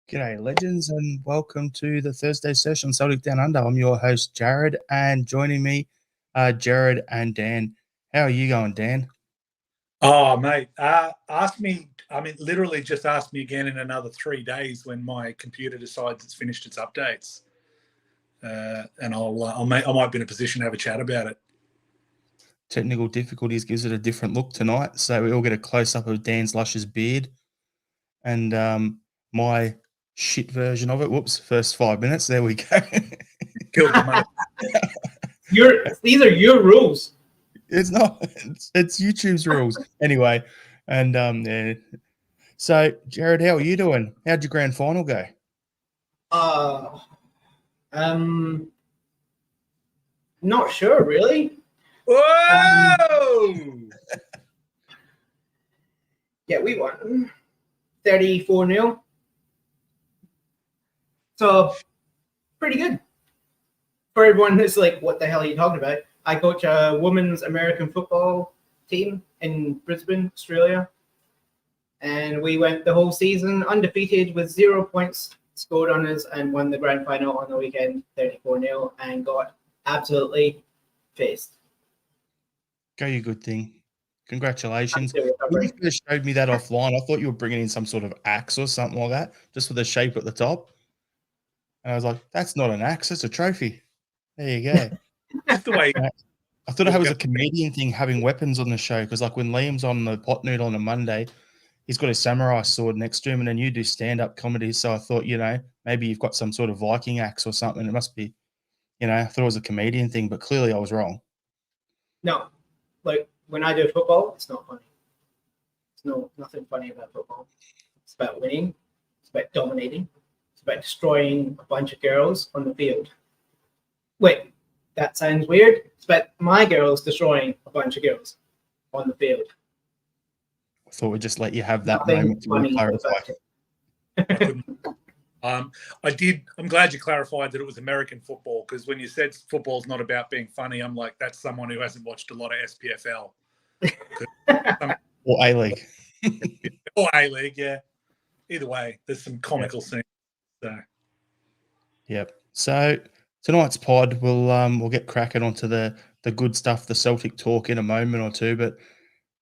G'day, legends, and welcome to the Thursday session, Celtic Down Under. I'm your host, Jared, and joining me, Jared and Dan. How are you going, Dan? Oh, mate, ask me. I mean, literally just ask me again in another 3 days when my computer decides it's finished its updates, and I might be in a position to have a chat about it. Technical difficulties gives it a different look tonight, so we all get a close-up of Dan's luscious beard and my shit version of it. Whoops, first 5 minutes. There we go. Killed the mate. These are your rules. It's not. It's YouTube's rules. Anyway, and yeah. So, Jared, how are you doing? How'd your grand final go? Not sure, really. Whoa! Yeah, we won 34-0. So, pretty good. For everyone who's like, what the hell are you talking about? I coach a women's American football team in Brisbane, Australia. And we went the whole season undefeated with 0 points scored on us and won the grand final on the weekend 34-0 and got absolutely faced. Go, you good thing. Congratulations. When you first showed me that offline, I thought you were bringing in some sort of axe or something like that, just with a shape at the top. And I was like, that's not an axe, it's a trophy. There you go. Just the way. I thought it was a comedian thing having weapons on the show, because like when Liam's on the Pot Noodle on a Monday, he's got a samurai sword next to him, and then you do stand-up comedy. So I thought, maybe you've got some sort of Viking axe or something. It must be, I thought it was a comedian thing, but clearly I was wrong. No, like when I do football, it's not funny. There's nothing funny about football. It's about winning. It's about dominating. It's about destroying a bunch of girls on the field. Wait, that sounds weird. It's about my girls destroying a bunch of girls on the field. I thought we'd just let you have that moment to clarify. I'm glad you clarified that it was American football, because when you said football's not about being funny, I'm like, that's someone who hasn't watched a lot of SPFL. Or A-League. Or A-League, yeah. Either way, there's some comical scenes. So. Yep. So tonight's pod, we'll get cracking onto the good stuff, the Celtic talk in a moment or two, but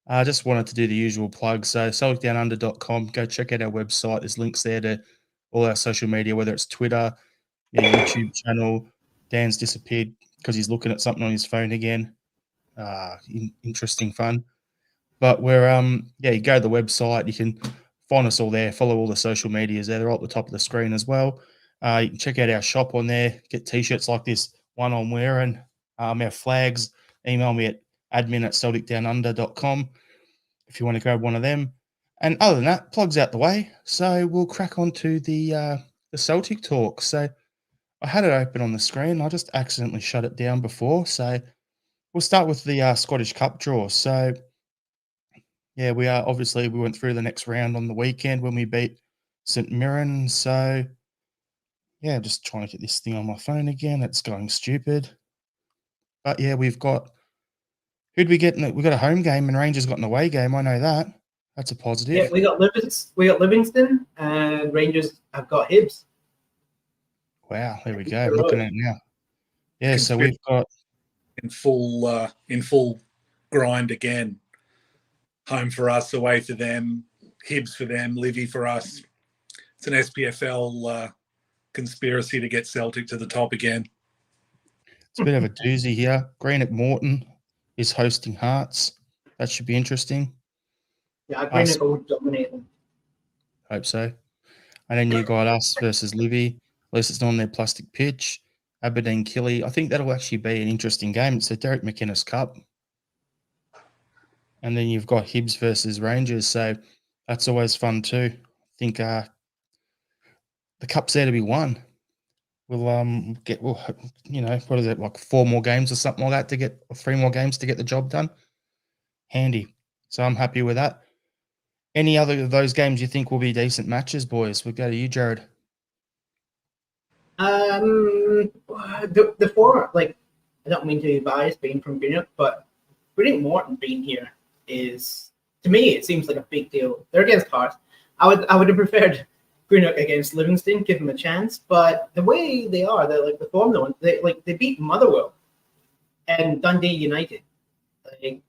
I just wanted to do the usual plug. So CelticDownUnder.com, go check out our website. There's links there to all our social media, whether it's Twitter, YouTube channel. Dan's disappeared because he's looking at something on his phone again. Interesting fun. But we're you go to the website, you can find us all there, follow all the social medias there. They're all at the top of the screen as well. You can check out our shop on there, get t-shirts like this one I'm wearing, our flags. Email me at admin@CelticDownUnder.com if you want to grab one of them. And other than that, plugs out the way. So we'll crack on to the Celtic talk. So I had it open on the screen. I just accidentally shut it down before. So we'll start with the Scottish Cup draw. So yeah, we went through the next round on the weekend when we beat St Mirren. So yeah, just trying to get this thing on my phone again. It's going stupid. But yeah, who'd we get? We got a home game and Rangers got an away game. I know that. That's a positive. Yeah, we got Livingston and Rangers have got Hibs. Wow, there we go. Looking at it now. Yeah, so we've got in full grind again. Home for us, away for them, Hibs for them, Livy for us. It's an SPFL conspiracy to get Celtic to the top again. It's a bit of a doozy here. Greenock Morton is hosting Hearts. That should be interesting. Yeah, Greenock will dominate them. Hope so. And then you got us versus Livy. At least it's not on their plastic pitch. Aberdeen Killy. I think that'll actually be an interesting game. It's the Derek McInnes Cup. And then you've got Hibs versus Rangers. So that's always fun too. I think the cup's there to be won. We'll what is it, like 4 more games or something like that or 3 more games to get the job done. Handy. So I'm happy with that. Any other of those games you think will be decent matches, boys? We'll go to you, Jared. The 4, like, I don't mean to be biased being from Greenock, but Greenock Morton being here is, to me, it seems like a big deal. They're against Hearts. I would have preferred Greenock against Livingston, give them a chance. But the way they are, they're like the form though. They beat Motherwell and Dundee United. Like,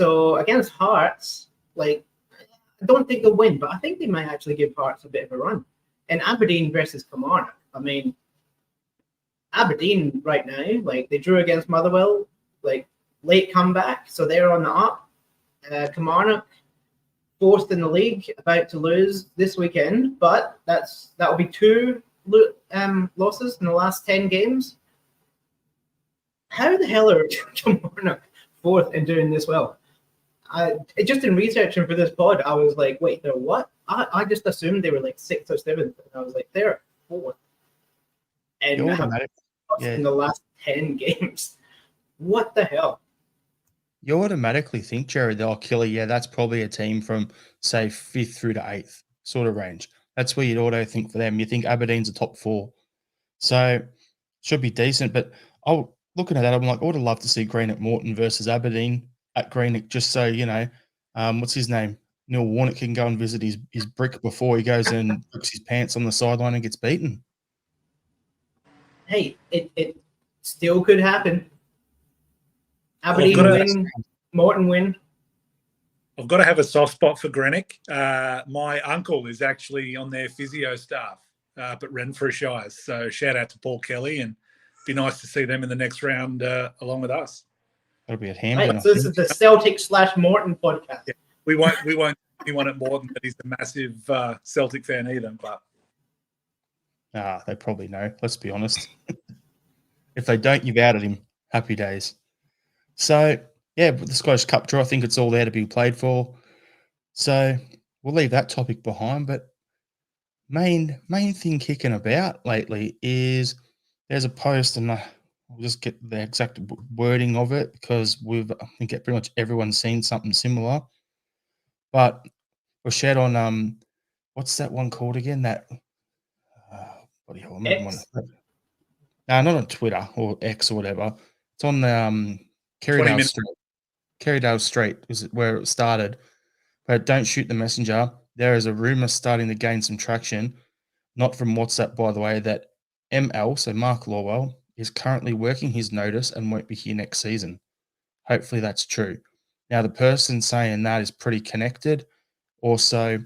so against Hearts, like I don't think they'll win, but I think they might actually give Hearts a bit of a run. And Aberdeen versus Kilmarnock. I mean, Aberdeen right now, like they drew against Motherwell, like late comeback, so they're on the up. Kilmarnock, fourth in the league, about to lose this weekend, but that'll be 2 losses in the last 10 games. How the hell are Kilmarnock fourth and doing this well? Just in researching for this pod, I was like, wait, they're what? I just assumed they were like 6th or 7th. And I was like, they're 4th. And in the last 10 games. What the hell? You automatically think, Jared, they'll kill it. Yeah, that's probably a team from, say, 5th through to 8th sort of range. That's where you'd auto think for them. You think Aberdeen's a top 4. So, should be decent. But looking at that, I'm like, I would have loved to see Greenock Morton versus Aberdeen at Greenock, just so, what's his name? Neil Warnock can go and visit his brick before he goes and puts his pants on the sideline and gets beaten. Hey, it still could happen. Aberdeen win, Morton win. I've got to have a soft spot for Greenock. My uncle is actually on their physio staff up at Renfrew Shires. So shout out to Paul Kelly, and be nice to see them in the next round along with us. That'll be at Hampden. Right, so this is the Celtic/Morton podcast. Yeah, we won't anyone at Morton that he's a massive Celtic fan either. But they probably know. Let's be honest. If they don't, you've outed him. Happy days. So, yeah, the Scottish Cup draw, I think it's all there to be played for. So, we'll leave that topic behind. But main thing kicking about lately is there's a post, and I'll just get the exact wording of it because I think pretty much everyone's seen something similar. But we're shared on, what's that one called again? That, what do you call it? No, not on Twitter or X or whatever. It's on the Kerrydale Street. Kerrydale Street is where it started. But don't shoot the messenger. There is a rumor starting to gain some traction, not from WhatsApp, by the way, that ML, so Mark Lawwell, is currently working his notice and won't be here next season. Hopefully that's true. Now, the person saying that is pretty connected. Also,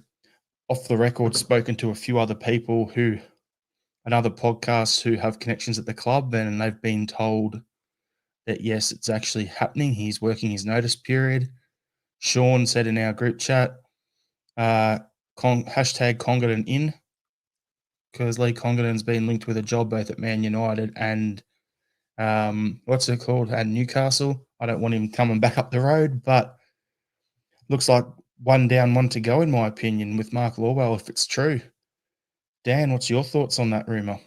off the record, spoken to a few other people and other podcasts who have connections at the club, and they've been told that, yes, it's actually happening. He's working his notice period. Sean said in our group chat, hashtag Congdon in, because Lee Congdon's been linked with a job both at Man United and and Newcastle. I don't want him coming back up the road, but looks like one down, one to go, in my opinion, with Mark Lawwell, if it's true. Dan, what's your thoughts on that rumour?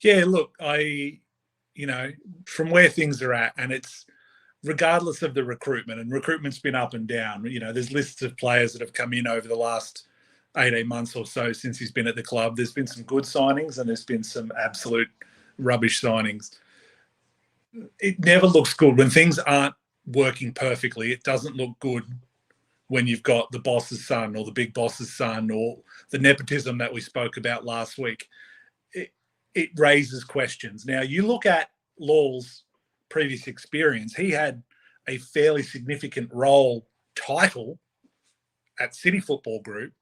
Yeah, look, from where things are at, and it's regardless of the recruitment, and recruitment's been up and down. There's lists of players that have come in over the last 18 months or so since he's been at the club. There's been some good signings and there's been some absolute rubbish signings. It never looks good when things aren't working perfectly. It doesn't look good when you've got the boss's son or the big boss's son or the nepotism that we spoke about last week. It raises questions. Now, you look at Lawwell's previous experience. He had a fairly significant role title at City Football Group,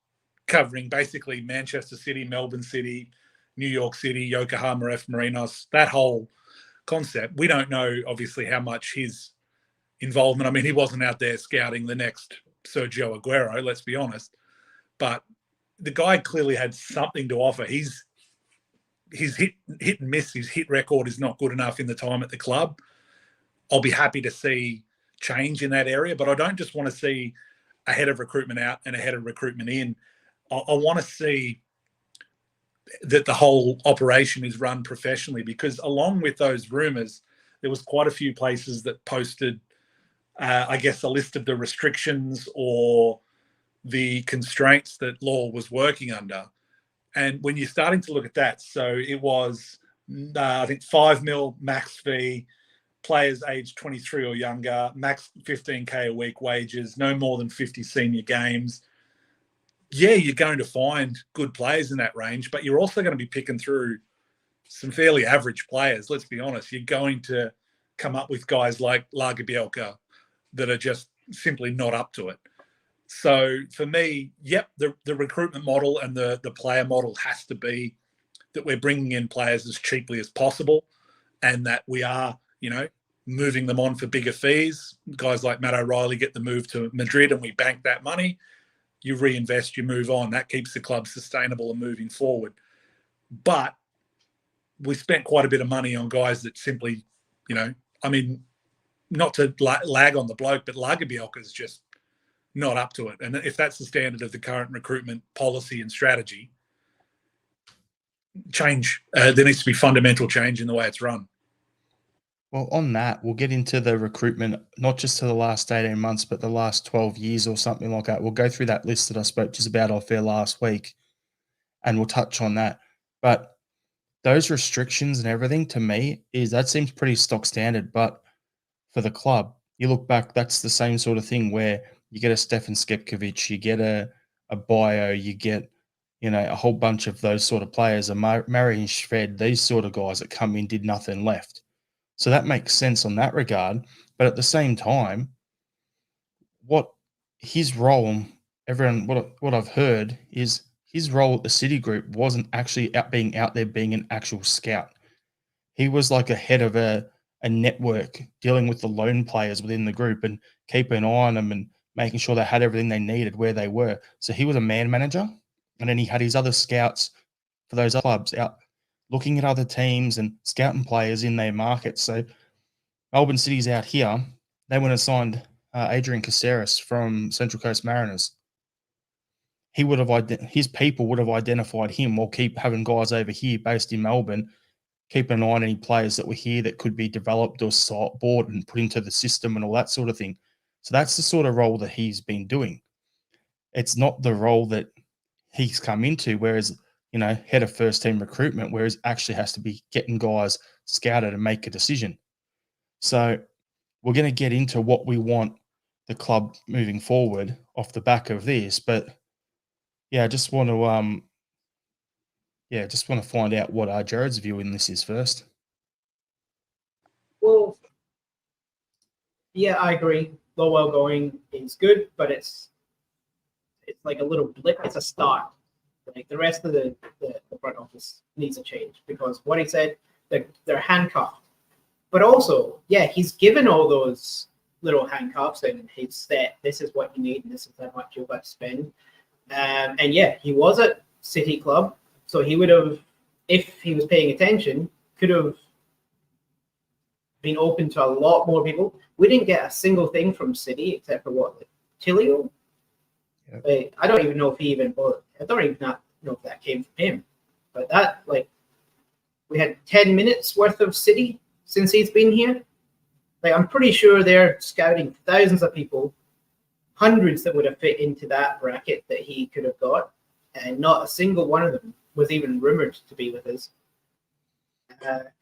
covering basically Manchester City, Melbourne City, New York City, Yokohama F. Marinos, that whole concept. We don't know, obviously, how much his involvement. I mean, he wasn't out there scouting the next Sergio Aguero, let's be honest. But the guy clearly had something to offer. His hit and miss, his hit record is not good enough in the time at the club. I'll be happy to see change in that area, but I don't just want to see a head of recruitment out and a head of recruitment in. I want to see that the whole operation is run professionally, because along with those rumours, there was quite a few places that posted, I guess, a list of the restrictions or the constraints that Lawwell was working under. And when you're starting to look at that, so it was, I think, 5 mil max fee, players aged 23 or younger, max 15K a week wages, no more than 50 senior games. yeah, you're going to find good players in that range, but you're also going to be picking through some fairly average players. Let's be honest. You're going to come up with guys like Lagerbielke that are just simply not up to it. So for me, yep, the recruitment model and the player model has to be that we're bringing in players as cheaply as possible, and that we are, moving them on for bigger fees. Guys like Matt O'Reilly get the move to Madrid, and we bank that money. You reinvest, you move on. That keeps the club sustainable and moving forward. But we spent quite a bit of money on guys that simply, not to lag on the bloke, but Lagerbielke is just not up to it. And if that's the standard of the current recruitment policy and strategy, change. There needs to be fundamental change in the way it's run. Well, on that, we'll get into the recruitment, not just to the last 18 months, but the last 12 years or something like that. We'll go through that list that I spoke just about off air last week, and we'll touch on that. But those restrictions and everything, to me, that seems pretty stock standard. But for the club, you look back, that's the same sort of thing where you get a Stefan Skepkovic, you get a Bio, you get, a whole bunch of those sort of players, a Marian Shved, these sort of guys that come in, did nothing left. So that makes sense on that regard. But at the same time, what his role, what I've heard is his role at the City Group wasn't actually being out there being an actual scout. He was like a head of a network dealing with the loan players within the group and keeping an eye on them and making sure they had everything they needed where they were. So he was a man manager, and then he had his other scouts for those other clubs out looking at other teams and scouting players in their markets. So Melbourne City's out here. They went and signed Adrian Caceres from Central Coast Mariners. He would have his people would have identified him, or keep having guys over here based in Melbourne, keeping an eye on any players that were here that could be developed or bought and put into the system and all that sort of thing. So that's the sort of role that he's been doing. It's not the role that he's come into, whereas, head of first team recruitment, whereas actually has to be getting guys scouted and make a decision. So we're going to get into what we want the club moving forward off the back of this. But yeah, I just want to find out what Jared's view in this is first. Well, yeah, I agree. Lawwell going is good, but it's like a little blip. It's a start. Like the rest of the front office needs a change, because what he said, they're handcuffed. But also, yeah, he's given all those little handcuffs, and he's said, this is what you need, and this is how much you've got to spend. And yeah, he was at City Club, so he would have, if he was paying attention, could have been open to a lot more people. We didn't get a single thing from City except for what, like Tilio? Yep. I don't even know if he even, or I don't even know if that came from him. But that, we had 10 minutes worth of City since he's been here. I'm pretty sure they're scouting thousands of people, hundreds that would have fit into that bracket that he could have got, and not a single one of them was even rumored to be with us.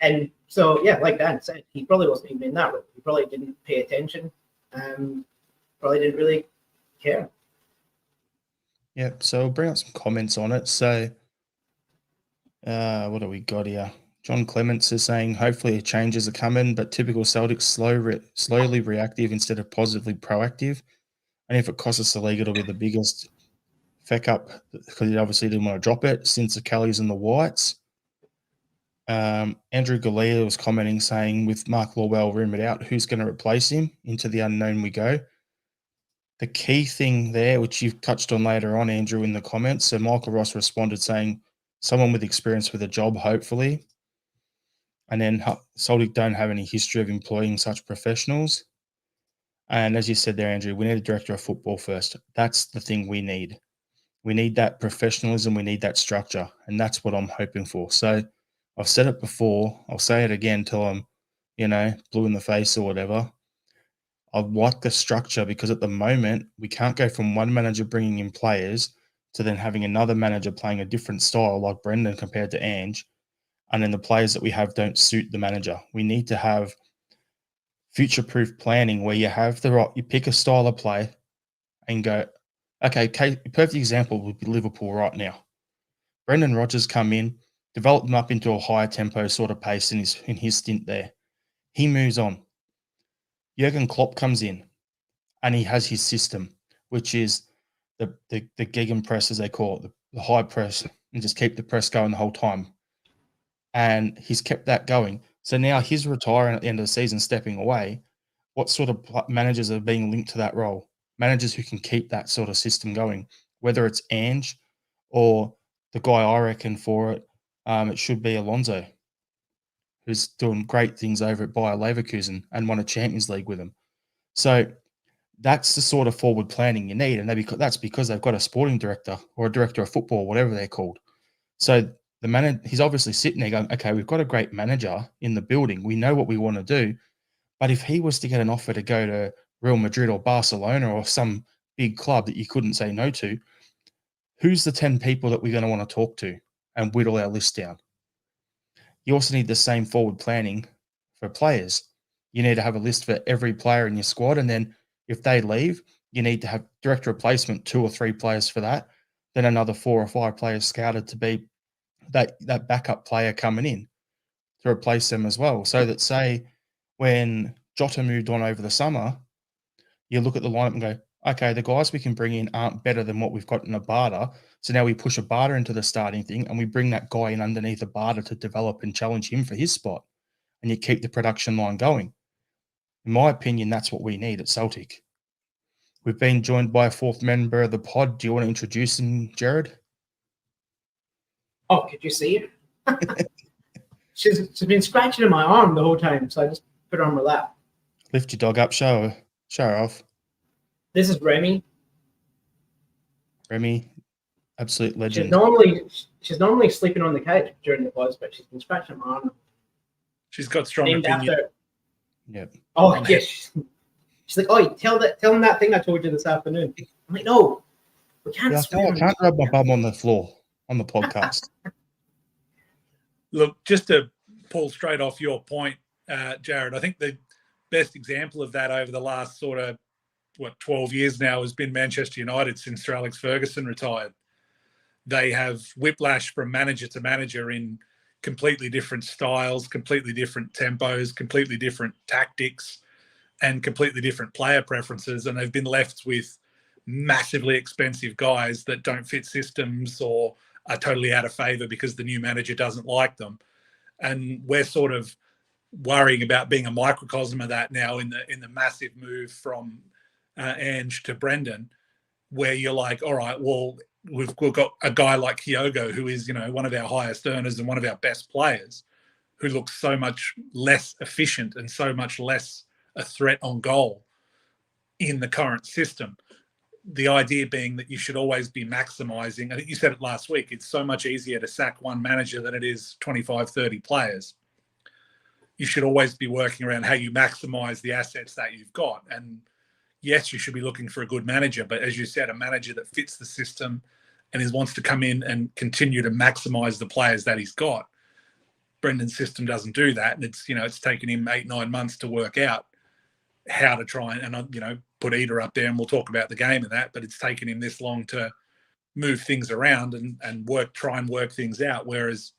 And so, yeah, like Dan said, he probably wasn't even in that room. He probably didn't pay attention. Probably didn't really care. Yeah, so I'll bring up some comments on it. So, what do we got here? John Clements is saying, hopefully changes are coming, but typical Celtics slowly reactive instead of positively proactive. And if it costs us the league, it'll be the biggest feck up, because he obviously didn't want to drop it since the Kellys and the Whites. Andrew Galea was commenting, saying, with Mark Lawwell rumoured out, who's going to replace him? Into the unknown we go. The key thing there, which you've touched on later on, Andrew, in the comments, so Michael Ross responded saying, someone with experience with a job, hopefully. And then Celtic don't have any history of employing such professionals. And as you said there, Andrew, we need a director of football first. That's the thing we need. We need that professionalism. We need that structure. And that's what I'm hoping for. So I've said it before. I'll say it again till I'm, blue in the face or whatever. I like the structure, because at the moment we can't go from one manager bringing in players to then having another manager playing a different style like Brendan compared to Ange, and then the players that we have don't suit the manager. We need to have future-proof planning where you have you pick a style of play and go, Okay, perfect example would be Liverpool right now. Brendan Rodgers come in, developed them up into a higher tempo sort of pace in his stint there. He moves on. Jurgen Klopp comes in, and he has his system, which is the gegenpress, as they call it, the high press, and just keep the press going the whole time. And he's kept that going. So now he's retiring at the end of the season, stepping away. What sort of managers are being linked to that role? Managers who can keep that sort of system going, whether it's Ange or the guy I reckon for it, it should be Alonso, who's doing great things over at Bayer Leverkusen and won a Champions League with them. So that's the sort of forward planning you need, and that's because they've got a sporting director or a director of football, whatever they're called. So the manager, he's obviously sitting there going, okay, we've got a great manager in the building. We know what we want to do. But if he was to get an offer to go to Real Madrid or Barcelona or some big club that you couldn't say no to, who's the 10 people that we're going to want to talk to and whittle our list down? You also need the same forward planning for players. You need to have a list for every player in your squad. And then if they leave, you need to have direct replacement, 2 or 3 players for that. Then another 4 or 5 players scouted to be that backup player coming in to replace them as well. So that, say, when Jota moved on over the summer, you look at the lineup and go, okay, the guys we can bring in aren't better than what we've got in Abada. So now we push Abada into the starting thing and we bring that guy in underneath Abada to develop and challenge him for his spot. And you keep the production line going. In my opinion, that's what we need at Celtic. We've been joined by a 4th member of the pod. Do you want to introduce him, Jared? Oh, could you see it? She's been scratching in my arm the whole time, so I just put her on my lap. Lift your dog up, show her off. This is Remy. Remy, absolute legend. She's normally sleeping on the couch during the buzz, but she's been scratching my arm. She's got strong Named opinion. after. Yep. Oh yes. She's like, oh, tell them that thing I told you this afternoon. I'm like, no, we can't. I can't rub my bum on the floor on the podcast. Look, just to pull straight off your point, Jared, I think the best example of that over the last sort of 12 years now has been Manchester United since Sir Alex Ferguson retired. They have whiplash from manager to manager in completely different styles, completely different tempos, completely different tactics, and completely different player preferences. And they've been left with massively expensive guys that don't fit systems or are totally out of favour because the new manager doesn't like them. And we're sort of worrying about being a microcosm of that now in the massive move from Ange to Brendan, where you're like, all right, well, we've got a guy like Kyogo, who is, one of our highest earners and one of our best players, who looks so much less efficient and so much less a threat on goal in the current system. The idea being that you should always be maximizing. I think you said it last week. It's so much easier to sack one manager than it is 25, 30 players. You should always be working around how you maximize the assets that you've got. And yes, you should be looking for a good manager, but as you said, a manager that fits the system and wants to come in and continue to maximize the players that he's got. Brendan's system doesn't do that. And it's taken him 8-9 months to work out how to try and put Eder up there, and we'll talk about the game and that, but it's taken him this long to move things around and try and work things out. Whereas,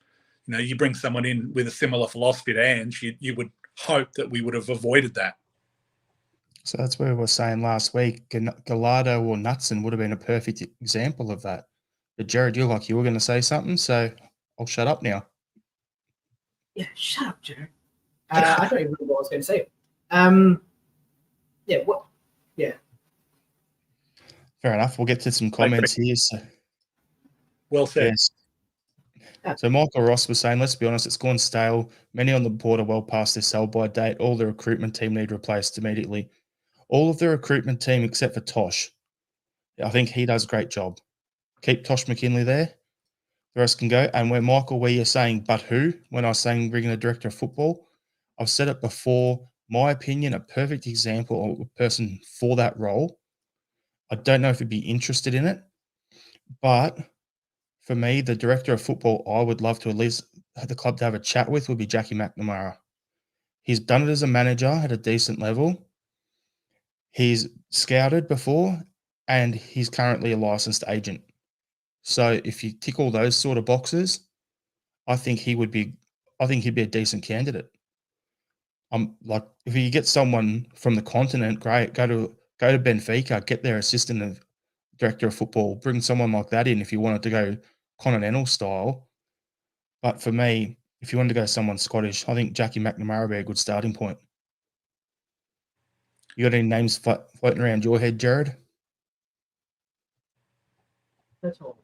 you bring someone in with a similar philosophy to Ange, you would hope that we would have avoided that. So that's what we were saying last week. Gallardo or Knutson would have been a perfect example of that. But Jared, you were going to say something, so I'll shut up now. Yeah, shut up, Jared. I don't even remember what I was going to say. Yeah. Fair enough. We'll get to some comments here. So. Well said. Yes. So Michael Ross was saying, let's be honest, it's gone stale. Many on the board are well past their sell-by date. All the recruitment team need replaced immediately. All of the recruitment team except for Tosh. I think he does a great job. Keep Tosh McKinley there. The rest can go. And where you're saying, but who? When I was saying bringing a director of football, I've said it before. My opinion, a perfect example of a person for that role. I don't know if he'd be interested in it, but for me, the director of football I would love to at least have the club to have a chat with would be Jackie McNamara. He's done it as a manager at a decent level. He's scouted before, and he's currently a licensed agent. So if you tick all those sort of boxes, I think he'd be a decent candidate. Like if you get someone from the continent, great. Go to Benfica, get their assistant and director of football, bring someone like that in if you wanted to go continental style. But for me, if you wanted to go someone Scottish, I think Jackie McNamara would be a good starting point. You got any names floating around your head, Jared? That's all.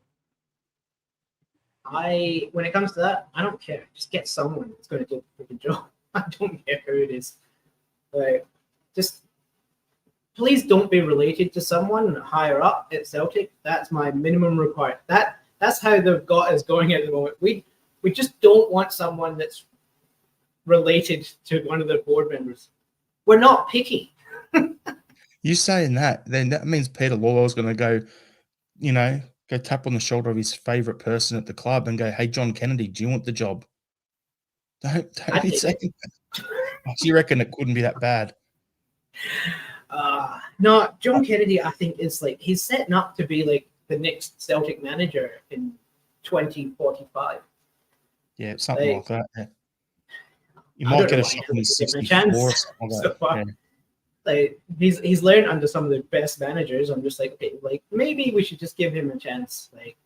When it comes to that, I don't care. Just get someone that's going to do the job. I don't care who it is. Like, just please don't be related to someone higher up at Celtic. That's my minimum requirement. That's how they've got us going at the moment. We just don't want someone that's related to one of the board members. We're not picky. You saying that, then that means Peter Lawwell's going to go, go tap on the shoulder of his favourite person at the club and go, "Hey, John Kennedy, do you want the job?" Don't be saying that. Do you reckon it couldn't be that bad? No, John Kennedy, I think, is like he's setting up to be like the next Celtic manager in 2045. Yeah, something like that. Yeah. You I might don't get know a why shot he in hasn't given a 64 or chance something so like far. that. Yeah. Like he's learned under some of the best managers. I'm just like, okay, like maybe we should just give him a chance. Like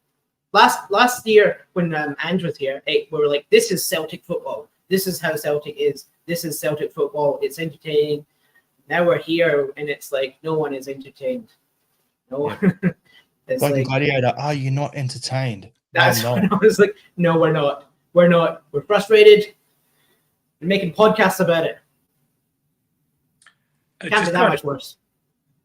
last year when Ange was here, we were like, this is Celtic football. This is how Celtic is. This is Celtic football. It's entertaining. Now we're here and it's like no one is entertained. No, Yeah. it's Like like in Gladiator, are you not entertained? that's No, when I was like, no, we're not. We're not. We're frustrated. We're making podcasts about it. Can't be that much worse.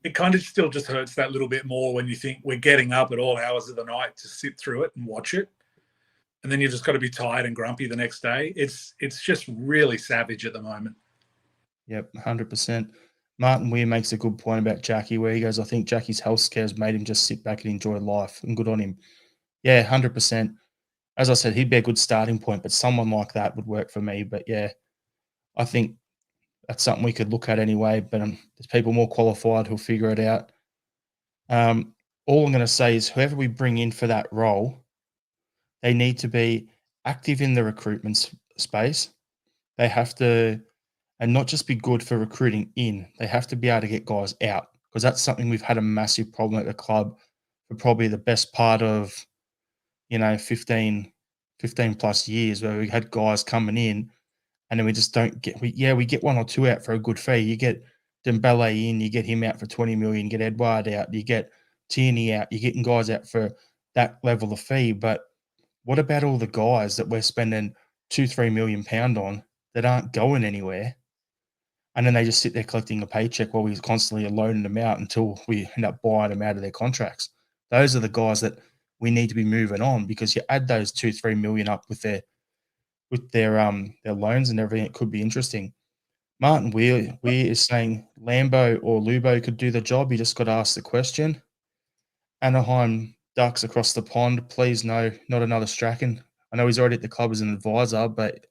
It kind of still just hurts that little bit more when you think we're getting up at all hours of the night to sit through it and watch it. And then you've just got to be tired and grumpy the next day. It's just really savage at the moment. Yep, 100%. Martin Weir makes a good point about Jackie, where he goes, "I think Jackie's health scares made him just sit back and enjoy life, and good on him." Yeah, 100%. As I said, he'd be a good starting point, but someone like that would work for me. But yeah, I think that's something we could look at anyway. But there's people more qualified who'll figure it out. All I'm going to say is whoever we bring in for that role, they need to be active in the recruitment space. They have to, and not just be good for recruiting in. They have to be able to get guys out, because that's something we've had a massive problem at the club for probably the best part of 15 plus years, where we had guys coming in and then we just don't get we get one or two out for a good fee. You get Dembele in, you get him out for 20 million, you get Edouard out, you get Tierney out, you're getting guys out for that level of fee. But what about all the guys that we're spending £2-3 million on that aren't going anywhere? And then they just sit there collecting a paycheck while we're constantly loaning them out until we end up buying them out of their contracts. Those are the guys that we need to be moving on, because you add those 2-3 million up with their loans and everything, it could be interesting. Martin Weir is saying Lambo or Lubo could do the job. He just got asked the question. Anaheim Ducks across the pond, please no, not another Strachan. I know he's already at the club as an advisor, but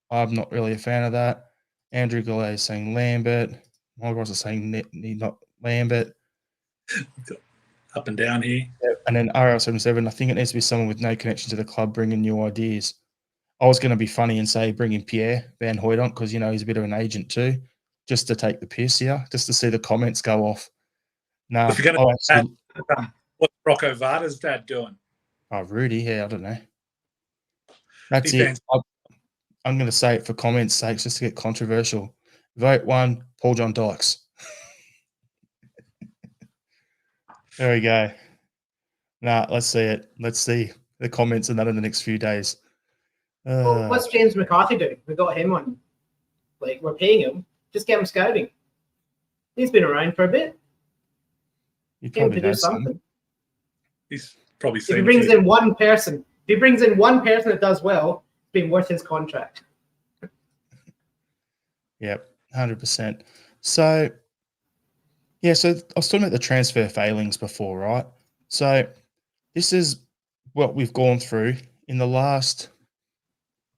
I'm not really a fan of that. Andrew Goulet is saying Lambert. My guys are saying not Lambert. Up and down here. And then RL77, I think it needs to be someone with no connection to the club bringing new ideas. I was going to be funny and say bring in Pierre Van Hooydonk, because, he's a bit of an agent too, just to take the piss here, just to see the comments go off. Nah, If you're going to what's Rocco Varda's dad doing? Oh, Rudy, yeah, I don't know. That's it. I'm going to say it for comments' sakes, just to get controversial. Vote 1, Paul John Dykes. There we go. Nah, let's see it. Let's see the comments on that in the next few days. Well, what's James McCarthy doing? We got him on. Like, we're paying him. Just get him scouting. He's been around for a bit. You probably do something. He's probably if he brings in one person that does well, it's been worth his contract. Yep, 100%. So, yeah, so I was talking about the transfer failings before, right? So this is what we've gone through in the last,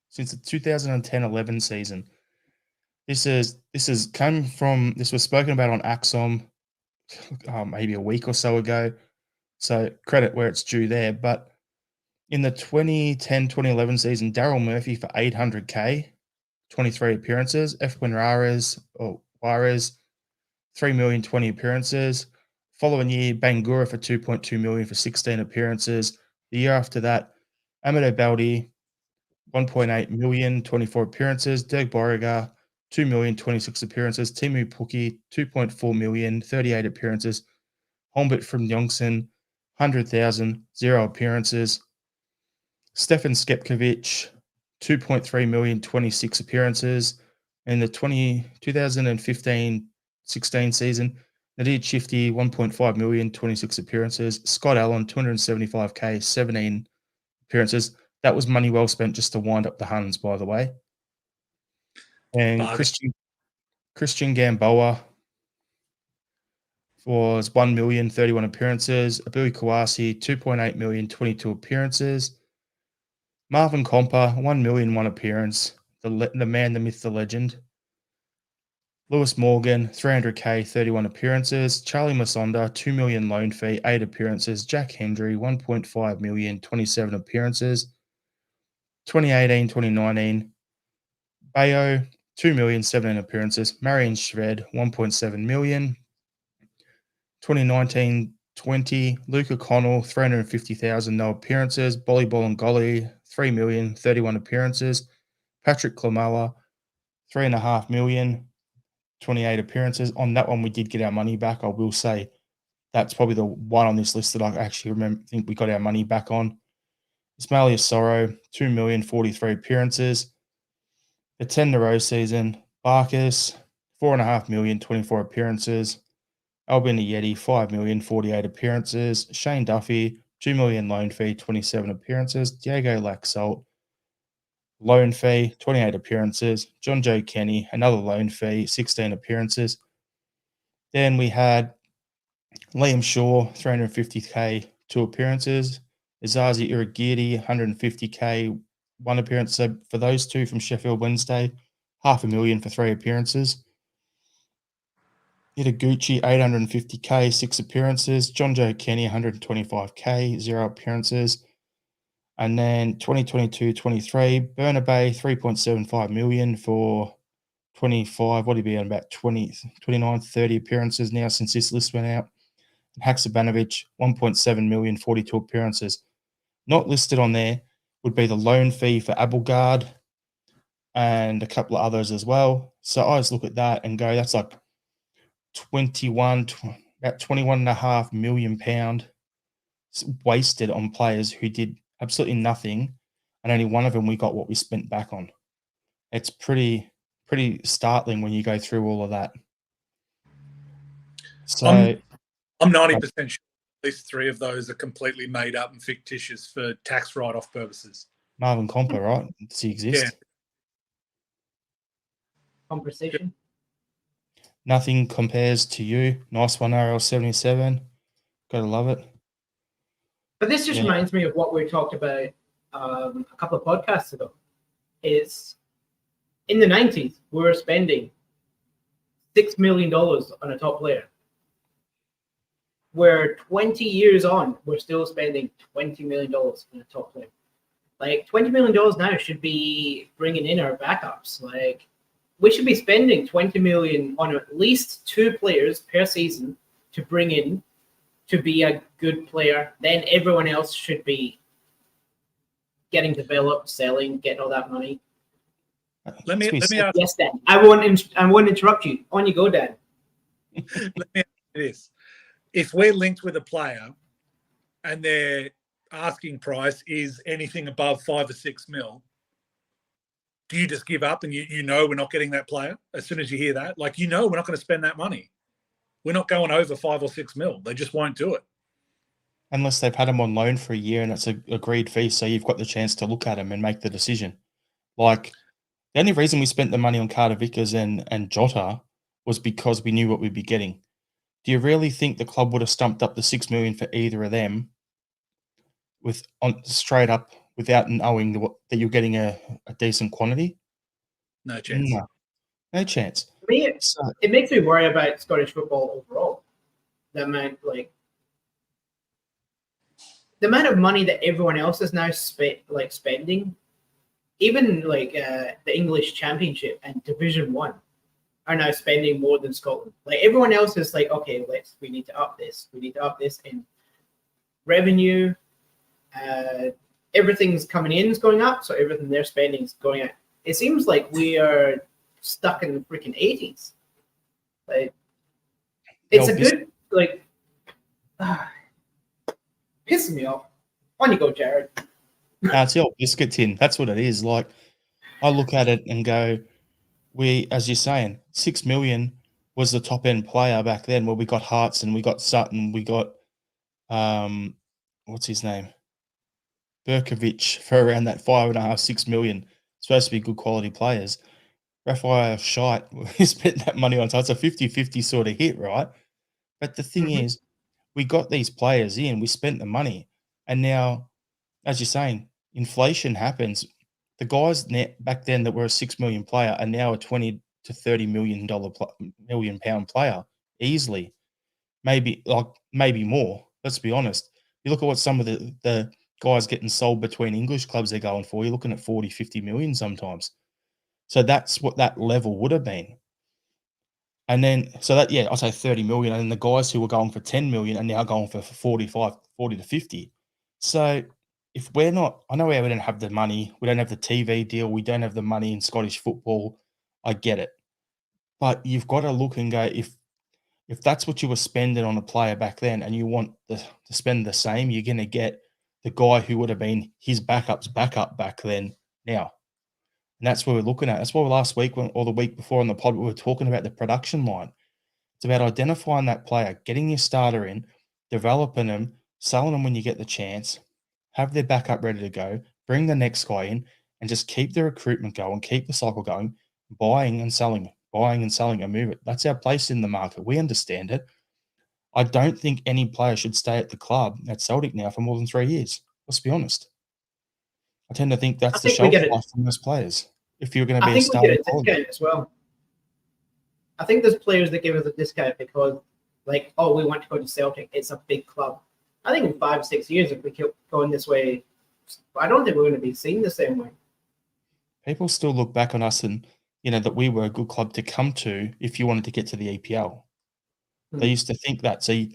since the 2010-11 season. This was spoken about on Axom maybe a week or so ago. So credit where it's due there. But in the 2010-2011 season, Daryl Murphy for 800K, 23 appearances. F. Juarez, 3 million, 20 appearances. Following year, Bangura for 2.2 million for 16 appearances. The year after that, Amadou Baldi, 1.8 million, 24 appearances. Dirk Borregar, 2 million, 26 appearances. Timu Puki, 2.4 million, 38 appearances. Holmbert from Youngson, 100,000, 0 appearances. Stefan Skepkovic, 2.3 million, 26 appearances. In the 2015-16 season, Nadir Chifty, 1.5 million, 26 appearances. Scott Allen, 275K, 17 appearances. That was money well spent just to wind up the Huns, by the way. And Christian Gamboa was 1 million, 31 appearances. Abui Kawasi, 2.8 million, 22 appearances. Marvin Comper, 1 million, 1 appearance. The man, the myth, the legend. Lewis Morgan, 300K, 31 appearances. Charlie Masonda, 2 million loan fee, 8 appearances. Jack Hendry, 1.5 million, 27 appearances. 2018-2019, Bayo, 2 million, 17 appearances. Marion Shved, 1.7 million. 2019-20, Luca Connell, 350,000, no appearances. Bolly Bolingoli, 3 million, 31 appearances. Patrick Klamala, 3.5 million, 28 appearances. On that one, we did get our money back. I will say that's probably the one on this list that I actually think we got our money back on. Ismailia Sorrow, 2 million, 43 appearances. The 10-row season, Barkas, 4.5 million, 24 appearances. Albin Yeti, 5 million, 48 appearances. Shane Duffy, 2 million loan fee, 27 appearances. Diego Laxalt, loan fee, 28 appearances. John Joe Kenny, another loan fee, 16 appearances. Then we had Liam Shaw, 350K, 2 appearances. Izazi Irigiri, 150K, 1 appearance. So for those two from Sheffield Wednesday, 500,000 for 3 appearances. Itaguchi, 850K, 6 appearances. John Joe Kenny, 125K, 0 appearances. And then 2022-23, Burnaby, 3.75 million for 25. What would he be on about 29, 30 appearances now since this list went out. And Haksabanovic, 1.7 million, 42 appearances. Not listed on there would be the loan fee for Abelgard and a couple of others as well. So I just look at that and go, that's like about 21.5 million pound wasted on players who did absolutely nothing, and only one of them we got what we spent back on. It's pretty startling when you go through all of that. So I'm 90% sure at least 3 of those are completely made up and fictitious for tax write-off purposes. Marvin Comper, right? Does he exist? Yeah. Conversation. Nothing compares to you. Nice one, RL77. Gotta love it. But this just reminds me of what we talked about a couple of podcasts ago. Is in the 90s, we were spending $6 million on a top player. We're 20 years on, we're still spending $20 million on a top player. Like $20 million now should be bringing in our backups. Like we should be spending $20 million on at least 2 players per season to bring in to be a good player. Then everyone else should be getting developed, selling, getting all that money. Let me ask. Yes, Dan. I won't interrupt you. On you go, Dan. Let me ask you this: if we're linked with a player and their asking price is anything above 5 or 6 mil, do you just give up and you know we're not getting that player as soon as you hear that? Like, you know we're not going to spend that money. We're not going over 5 or 6 mil. They just won't do it. Unless they've had him on loan for a year and it's an agreed fee, so you've got the chance to look at him and make the decision. Like, the only reason we spent the money on Carter Vickers and Jota was because we knew what we'd be getting. Do you really think the club would have stumped up the $6 million for either of them straight up without knowing that you're getting a decent quantity? No chance. No chance. For me, it makes me worry about Scottish football overall. the amount of money that everyone else is now spending, even the English Championship and Division 1 are now spending more than Scotland. Like everyone else is like, okay, we need to up this. We need to up this in revenue. Everything's coming in is going up, so everything they're spending is going up. It seems like we are stuck in the freaking 80s. Like it's a good pisses me off. On you go, Jared. It's the old biscuit tin. That's what it is. Like I look at it and go, as you're saying, 6 million was the top end player back then. Well, we got Hearts and we got Sutton, we got what's his name? Berkovic for around that 5.5, 6 million. Supposed to be good quality players. Raphael shite. We spent that money on, so it's a 50-50 sort of hit, right? But the thing is, we got these players in, we spent the money, and now, as you're saying, inflation happens. The guys back then that were a 6 million player are now a 20 to 30 million pound player easily. Maybe more. Let's be honest. You look at what some of the guys getting sold between English clubs they're going for. You're looking at 40, 50 million sometimes. So that's what that level would have been. And then, I'll say 30 million. And then the guys who were going for 10 million are now going for 40 to 50. So if we're not, I know we don't have the money, we don't have the TV deal, we don't have the money in Scottish football. I get it. But you've got to look and go, if that's what you were spending on a player back then and you want to spend the same, you're going to get the guy who would have been his backup's backup back then now. And that's what we're looking at. That's why last week or the week before on the pod, we were talking about the production line. It's about identifying that player, getting your starter in, developing them, selling them when you get the chance, have their backup ready to go, bring the next guy in, and just keep the recruitment going, keep the cycle going, buying and selling and move it. That's our place in the market. We understand it. I don't think any player should stay at the club at Celtic now for more than 3 years. Let's be honest. I tend to think that's the shelf life for most players. If you're going to be a starter, I think we get a discount as well. I think there's players that give us a discount because, we want to go to Celtic. It's a big club. I think in 5-6 years, if we keep going this way, I don't think we're going to be seen the same way. People still look back on us and, that we were a good club to come to if you wanted to get to the EPL. They used to think that. So you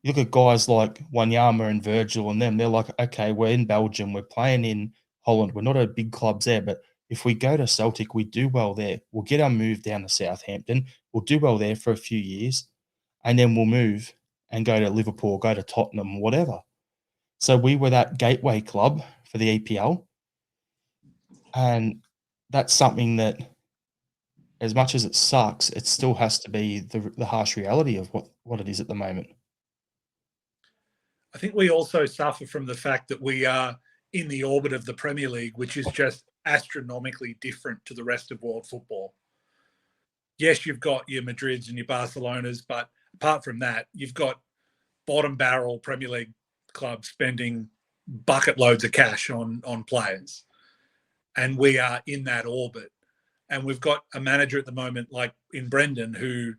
look at guys like Wanyama and Virgil and them, they're like, okay, we're in Belgium, we're playing in Holland, we're not a big clubs there, but if we go to Celtic, we do well there. We'll get our move down to Southampton. We'll do well there for a few years, and then we'll move and go to Liverpool, go to Tottenham, whatever. So we were that gateway club for the EPL, and that's something that, as much as it sucks, it still has to be the harsh reality of what it is at the moment. I think we also suffer from the fact that we are in the orbit of the Premier League, which is just astronomically different to the rest of world football. Yes, you've got your Madrids and your Barcelonas, but apart from that, you've got bottom barrel Premier League clubs spending bucket loads of cash on players. And we are in that orbit. And we've got a manager at the moment, like in Brendan, who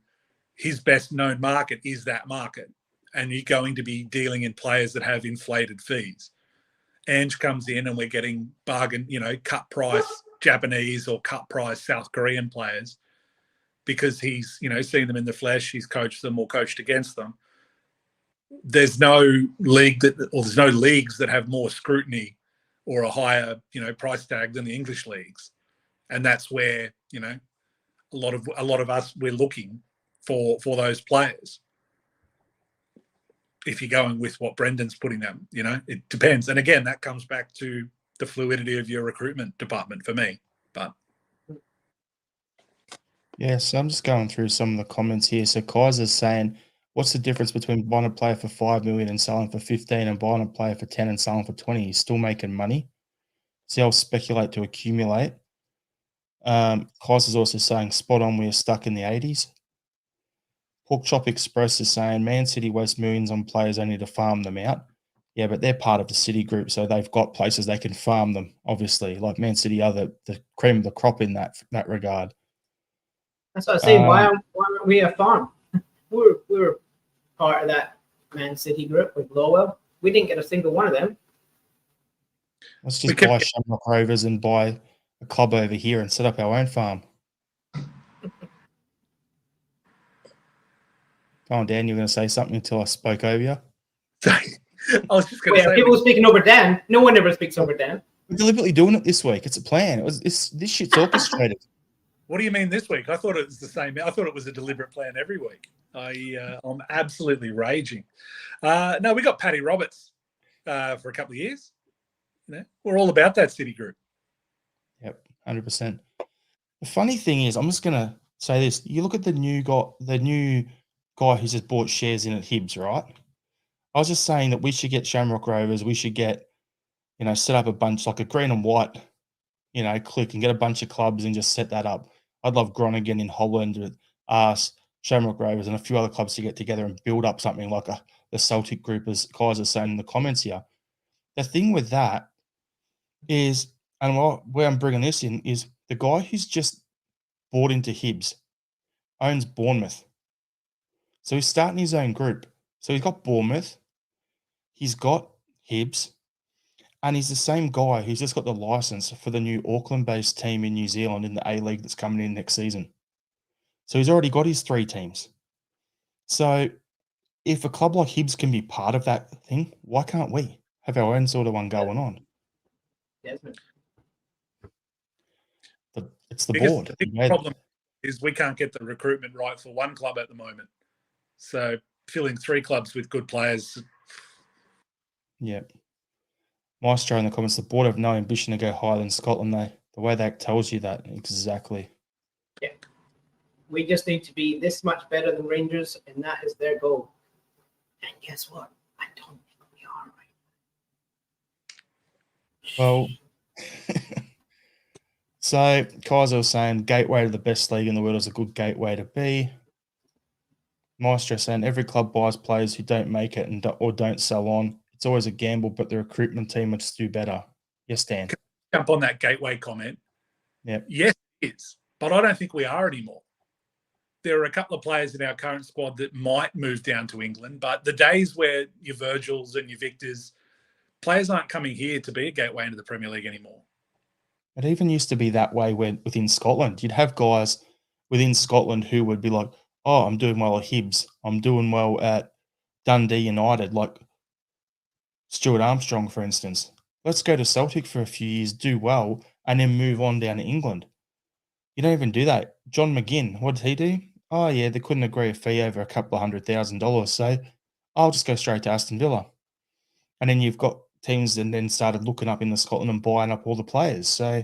his best known market is that market. And you're going to be dealing in players that have inflated fees. Ange comes in and we're getting bargain, cut price Japanese or cut price South Korean players because he's, seen them in the flesh, he's coached them or coached against them. There's no leagues that have more scrutiny or a higher, price tag than the English leagues. And that's where, a lot of us, we're looking for those players. If you're going with what Brendan's putting them, it depends. And again, that comes back to the fluidity of your recruitment department for me. But yeah, so I'm just going through some of the comments here. So Kaiser's saying, what's the difference between buying a player for 5 million and selling for 15 and buying a player for 10 and selling for 20? He's still making money. See, I'll speculate to accumulate. Kaiser's also saying, spot on, we are stuck in the 80s. Pork Chop Express is saying, Man City waste millions on players only to farm them out. Yeah, but they're part of the City group, so they've got places they can farm them, obviously. Like Man City are the cream of the crop in that regard. That's what I was saying. Why aren't we a farm? We're part of that Man City group with Lawwell. We didn't get a single one of them. Let's just buy Shamrock Rovers and buy a club over here and set up our own farm. Go on, Dan, you were going to say something until I spoke over you. I was just going to say. People were speaking over Dan. No one ever speaks over Dan. We're deliberately doing it this week. It's a plan. This shit's orchestrated. What do you mean this week? I thought it was the same. I thought it was a deliberate plan every week. I'm absolutely raging. No, we got Paddy Roberts for a couple of years. You know, we're all about that City group. Yep, 100%. The funny thing is, I'm just gonna say this: you look at the new guy who's just bought shares in at Hibs, right? I was just saying that we should get Shamrock Rovers. We should get, set up a bunch like a green and white, click and get a bunch of clubs and just set that up. I'd love Groningen in Holland with us, Shamrock Rovers, and a few other clubs to get together and build up something like the Celtic group, as guys are saying in the comments here. The thing with that is, and where I'm bringing this in, is the guy who's just bought into Hibs owns Bournemouth. So he's starting his own group. So he's got Bournemouth, he's got Hibs, and he's the same guy who's just got the license for the new Auckland-based team in New Zealand in the A-League that's coming in next season. So he's already got his 3 teams. So if a club like Hibs can be part of that thing, why can't we have our own sort of one going on? Desmond. It's the board. The big problem is we can't get the recruitment right for one club at the moment. So filling 3 clubs with good players. Yeah. Maestro in the comments, the board have no ambition to go higher than Scotland, though. The way that tells you that, exactly. Yeah. We just need to be this much better than Rangers, and that is their goal. And guess what? I don't think we are right. Well, so Kaiser was saying gateway to the best league in the world is a good gateway to be. Maestro saying every club buys players who don't make it or don't sell on. It's always a gamble, but the recruitment team would do better. Yes, Dan. Jump on that gateway comment. Yep. Yes, it is, but I don't think we are anymore. There are a couple of players in our current squad that might move down to England, but the days where your Virgils and your Victors, players aren't coming here to be a gateway into the Premier League anymore. It even used to be that way within Scotland. You'd have guys within Scotland who would be like, oh, I'm doing well at Hibs. I'm doing well at Dundee United, like Stuart Armstrong, for instance. Let's go to Celtic for a few years, do well, and then move on down to England. You don't even do that. John McGinn, what did he do? Oh, yeah, they couldn't agree a fee over a couple of $100,000. So I'll just go straight to Aston Villa. And then you've got teams that then started looking up in Scotland and buying up all the players. So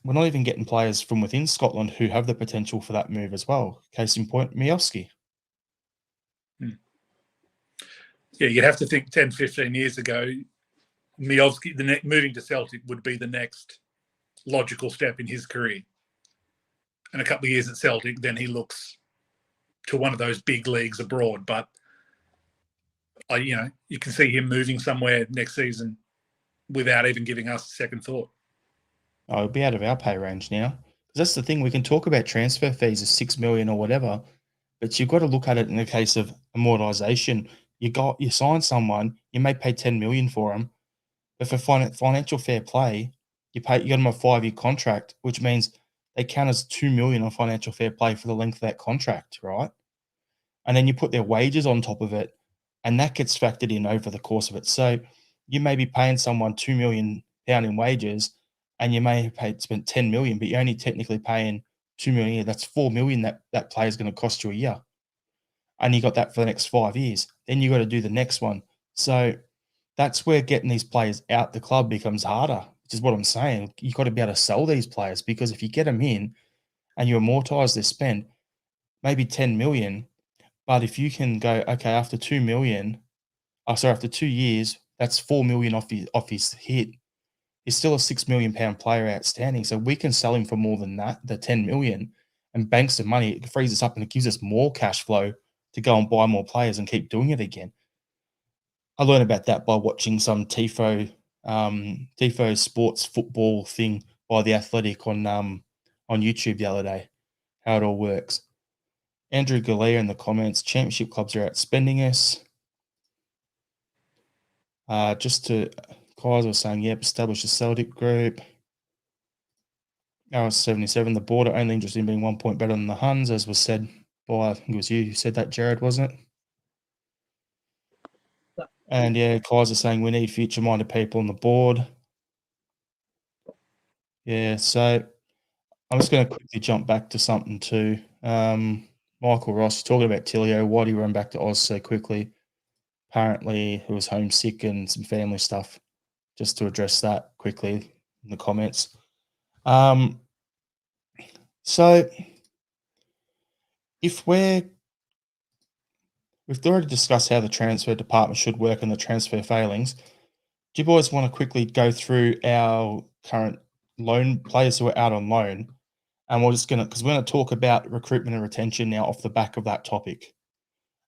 we're not even getting players from within Scotland who have the potential for that move as well. Case in point, Miovski. Yeah, you'd have to think 10, 15 years ago, Miovski, moving to Celtic would be the next logical step in his career. And a couple of years at Celtic, then he looks to one of those big leagues abroad. But, you can see him moving somewhere next season without even giving us a second thought. Oh, it'll be out of our pay range now. Because that's the thing. We can talk about transfer fees of $6 million or whatever, but you've got to look at it in the case of amortization. You sign someone, you may pay $10 million for them, but for financial fair play, you got them a 5-year contract, which means they count as $2 million on financial fair play for the length of that contract, right? And then you put their wages on top of it, and that gets factored in over the course of it. So you may be paying someone £2 million in wages, and you may have spent $10 million, but you're only technically paying $2 million a year. That's $4 million that player is going to cost you a year. And you got that for the next 5 years. Then you got to do the next one. So that's where getting these players out the club becomes harder, which is what I'm saying. You've got to be able to sell these players, because if you get them in and you amortize their spend, maybe 10 million, but if you can go, okay, after 2 million, after 2 years, that's 4 million off his hit. He's still a £6 million player outstanding. So we can sell him for more than that, the 10 million, and bank some money. It frees us up and it gives us more cash flow to go and buy more players and keep doing it again. I learned about that by watching some Tifo sports football thing by The Athletic on YouTube the other day, how it all works. Andrew Galea in the comments, championship clubs are outspending us. Kaiser was saying, yep, establish a Celtic group. RS77, the Border only interested in being 1 point better than the Huns, as was said by, I think it was you who said that, Jared, wasn't it? And yeah, Kaiser saying we need future-minded people on the board. Yeah, so I'm just going to quickly jump back to something too. Michael Ross talking about Tilio. Why do you run back to Oz so quickly? Apparently, he was homesick and some family stuff. Just to address that quickly in the comments. So if we've already discussed how the transfer department should work and the transfer failings, do you boys want to quickly go through our current loan players who are out on loan? And we're going to talk about recruitment and retention now off the back of that topic.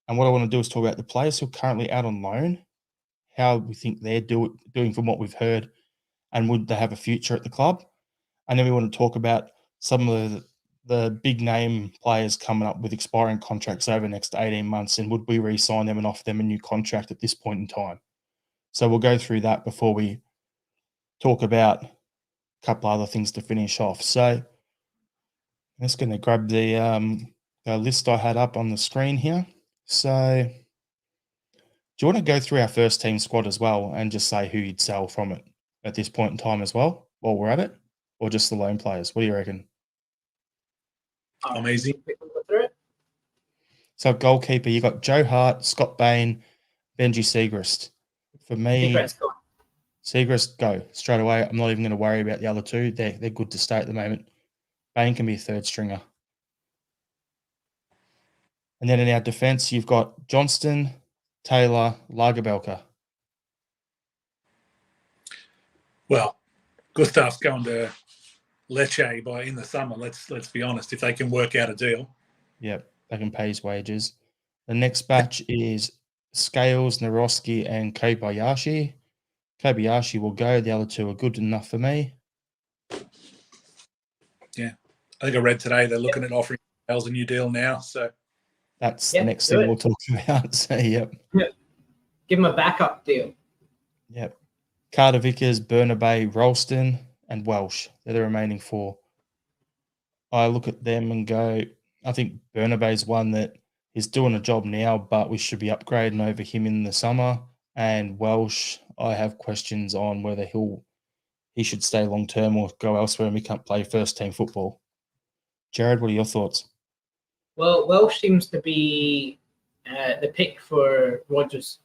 And what I want to do is talk about the players who are currently out on loan, how we think they're doing from what we've heard, and would they have a future at the club? And then we want to talk about some of the big name players coming up with expiring contracts over the next 18 months, and would we re-sign them and offer them a new contract at this point in time? So we'll go through that before we talk about a couple other things to finish off. So I'm just going to grab the list I had up on the screen here. So do you want to go through our first team squad as well and just say who you'd sell from it at this point in time as well while we're at it? Or just the loan players? What do you reckon? I'm easy. So goalkeeper, you got Joe Hart, Scott Bain, Benji Siegrist. For me, Siegrist, go straight away. I'm not even going to worry about the other two. They're good to stay at the moment. Bain can be a third stringer. And then in our defence, you've got Johnston, Taylor, Lagerbelka. Well, Gustav's going to Lecce in the summer. Let's be honest. If they can work out a deal, yep, they can pay his wages. The next batch is Scales, Naroski, and Kobayashi. Kobayashi will go. The other two are good enough for me. Yeah, I think I read today they're looking at offering Scales a new deal now. So that's the next thing we'll talk about. So yep. Give him a backup deal. Yep. Carter Vickers, Burnaby, Ralston, and Welsh. They're the remaining four. I look at them and go, I think Burnaby's one that is doing a job now, but we should be upgrading over him in the summer. And Welsh, I have questions on whether he should stay long term or go elsewhere and we can't play first team football. Jared, what are your thoughts? Well, Welsh seems to be the pick for Rodgers.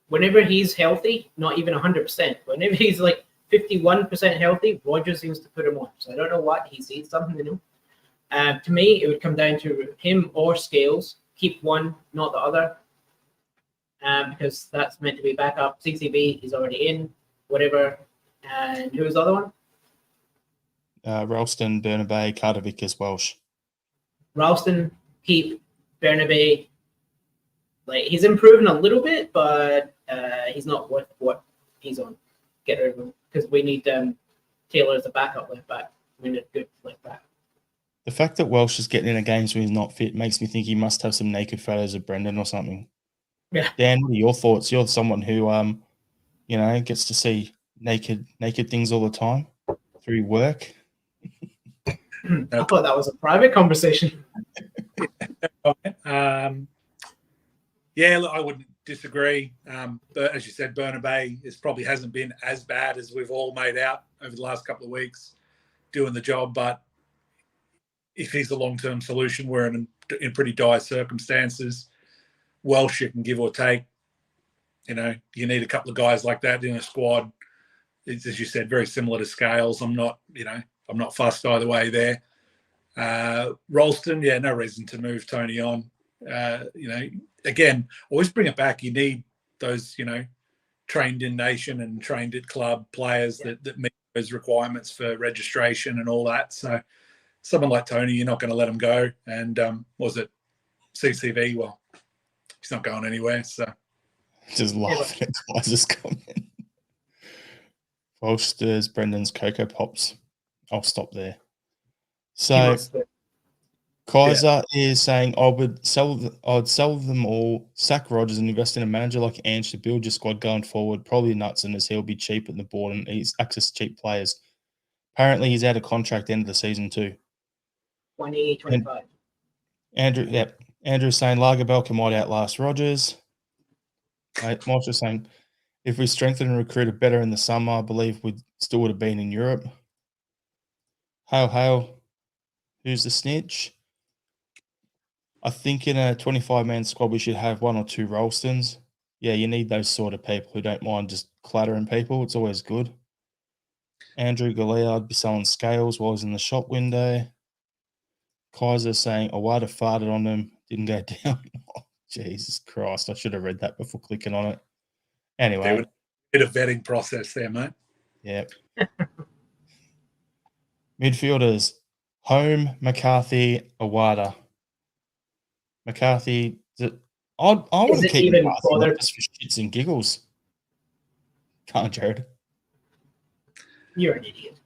Whenever he's healthy, not even 100%, whenever he's like 51% healthy, Rodgers seems to put him on. So I don't know what he sees something in him. To me, it would come down to him or Scales. Keep one, not the other, because that's meant to be backup. CCB is already in, whatever. And who was the other one? Ralston, Burnaby, Carter Vickers, Welsh. Ralston, keep. Burnaby, like he's improving a little bit, but he's not worth what he's on. Get rid of him because we need Taylor as a backup left back. We need a good left back. The fact that Welsh is getting in games when he's not fit makes me think he must have some naked photos of Brendan or something. Yeah. Dan, what are your thoughts? You're someone who gets to see naked things all the time through work. I thought that was a private conversation. Yeah, look, I wouldn't disagree. But as you said, Burnaby probably hasn't been as bad as we've all made out over the last couple of weeks doing the job. But if he's a long-term solution, we're in pretty dire circumstances. Welsh, you can give or take. You need a couple of guys like that in a squad. It's, as you said, very similar to Scales. I'm not fussed either way there. Ralston, yeah, no reason to move Tony on. Again, always bring it back. You need those, trained in nation and trained at club players that meet those requirements for registration and all that. So someone like Tony, you're not going to let him go. And was it CCV? Well, he's not going anywhere. So just laughing at Kaiser's comment. Foster's, Brendan's Cocoa Pops. I'll stop there. So Kaiser is saying I'd sell them all, sack Rodgers and invest in a manager like Ange to build your squad going forward. Probably Knutson as he'll be cheap at the board and he's access to cheap players. Apparently he's out of contract end of the season too. 2025. Andrew's saying Lagerbielke might outlast Rodgers. Marshall's saying if we strengthen and recruited better in the summer, I believe we still would have been in Europe. Hail. Who's the snitch? I think in a 25-man squad, we should have 1 or 2 Ralstons. Yeah, you need those sort of people who don't mind just clattering people. It's always good. Andrew Galea be selling scales while he's in the shop window. Kaiser saying Awada farted on them, didn't go down. Oh, Jesus Christ, I should have read that before clicking on it. Anyway. Bit of vetting process there, mate. Yeah. Midfielders, Home, McCarthy, Awada. McCarthy, I want to keep McCarthy just for shits and giggles. Can't, Jared? You're an idiot.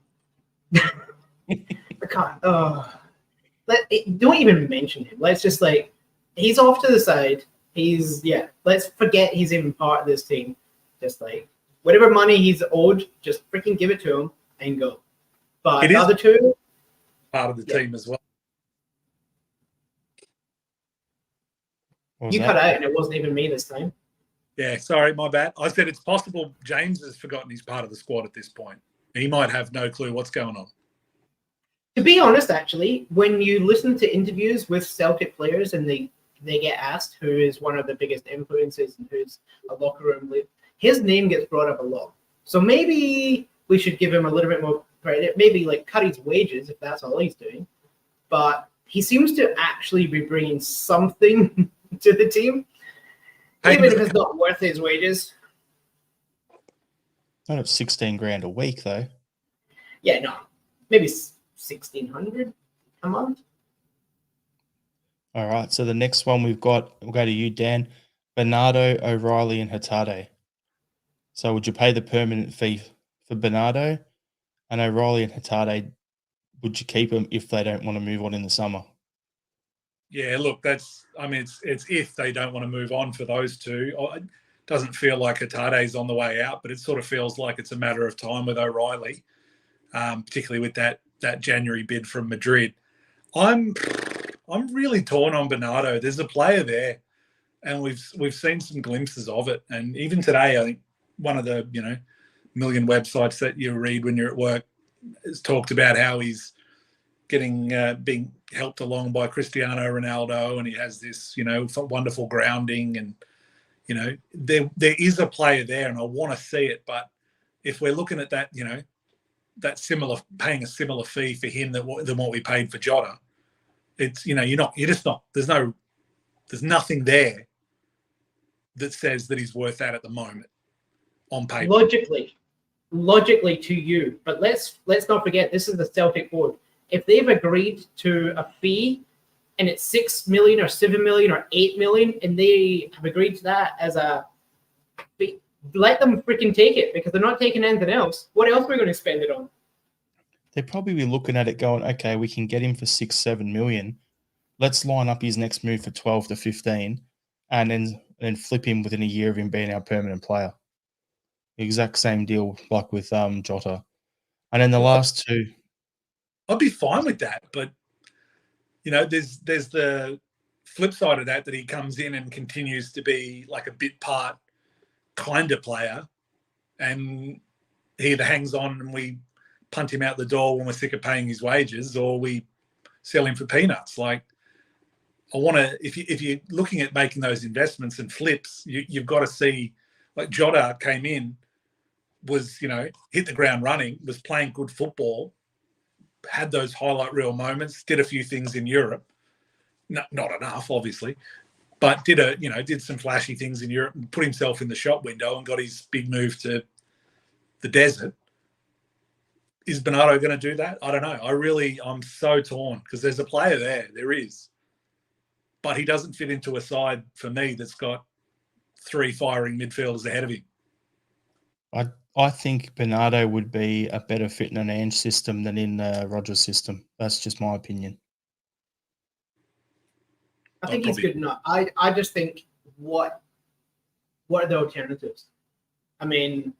I can't. Don't even mention him. Let's just he's off to the side. Let's forget he's even part of this team. Just whatever money he's owed, just freaking give it to him and go. But the other two, part of the team as well. You cut out, and it wasn't even me this time. Yeah, sorry, my bad. I said it's possible James has forgotten he's part of the squad at this point. He might have no clue what's going on. To be honest, actually, when you listen to interviews with Celtic players and they get asked who is one of the biggest influences and who's a locker room leader, his name gets brought up a lot. So maybe we should give him a little bit more credit. Maybe cut his wages if that's all he's doing. But he seems to actually be bringing something to the team, even if it's not worth his wages. Not at 16 grand a week though. Yeah, no, maybe 1,600 a month. All right, so the next one we'll go to you, Dan. Bernardo, O'Reilly, and Hatate. So would you pay the permanent fee for Bernardo and O'Reilly and Hatate? Would you keep them if they don't want to move on in the summer? Yeah, look, it's if they don't want to move on for those two. It doesn't feel like Hatate's on the way out, but it sort of feels like it's a matter of time with O'Reilly, particularly with that January bid from Madrid. I'm really torn on Bernardo. There's a player there, and we've seen some glimpses of it. And even today, I think one of the million websites that you read when you're at work has talked about how he's getting being helped along by Cristiano Ronaldo, and he has this wonderful grounding, and there is a player there, and I want to see it. But if we're looking at that, that similar paying a similar fee for him than what we paid for Jota, it's there's nothing there that says that he's worth that at the moment on paper. Logically to you, but let's not forget this is the Celtic board. If they've agreed to a fee and it's 6 million or 7 million or 8 million, and they have agreed to that as a fee, let them freaking take it, because they're not taking anything else. What else are we going to spend it on? They'd probably be looking at it going, okay, we can get him for 6-7 million. Let's line up his next move for 12 to 15 and then flip him within a year of him being our permanent player. Exact same deal like with Jota. And then the last two. I'd be fine with that, but there's the flip side of that he comes in and continues to be like a bit part kind of player, and he either hangs on and we punt him out the door when we're sick of paying his wages, or we sell him for peanuts. Like, I want to, if you're looking at making those investments and flips, you've got to see, like Jota came in, was hit the ground running, was playing good football, had those highlight reel moments, did a few things in Europe, not enough obviously, but did some flashy things in Europe and put himself in the shop window and got his big move to the desert. Is Bernardo going to do that? I don't know. I'm so torn, because there's a player there is, but he doesn't fit into a side for me that's got 3 firing midfielders ahead of him. I think Bernardo would be a better fit in an Ange system than in Rodgers' system. That's just my opinion. I think he's good enough. I just think what are the alternatives? I mean,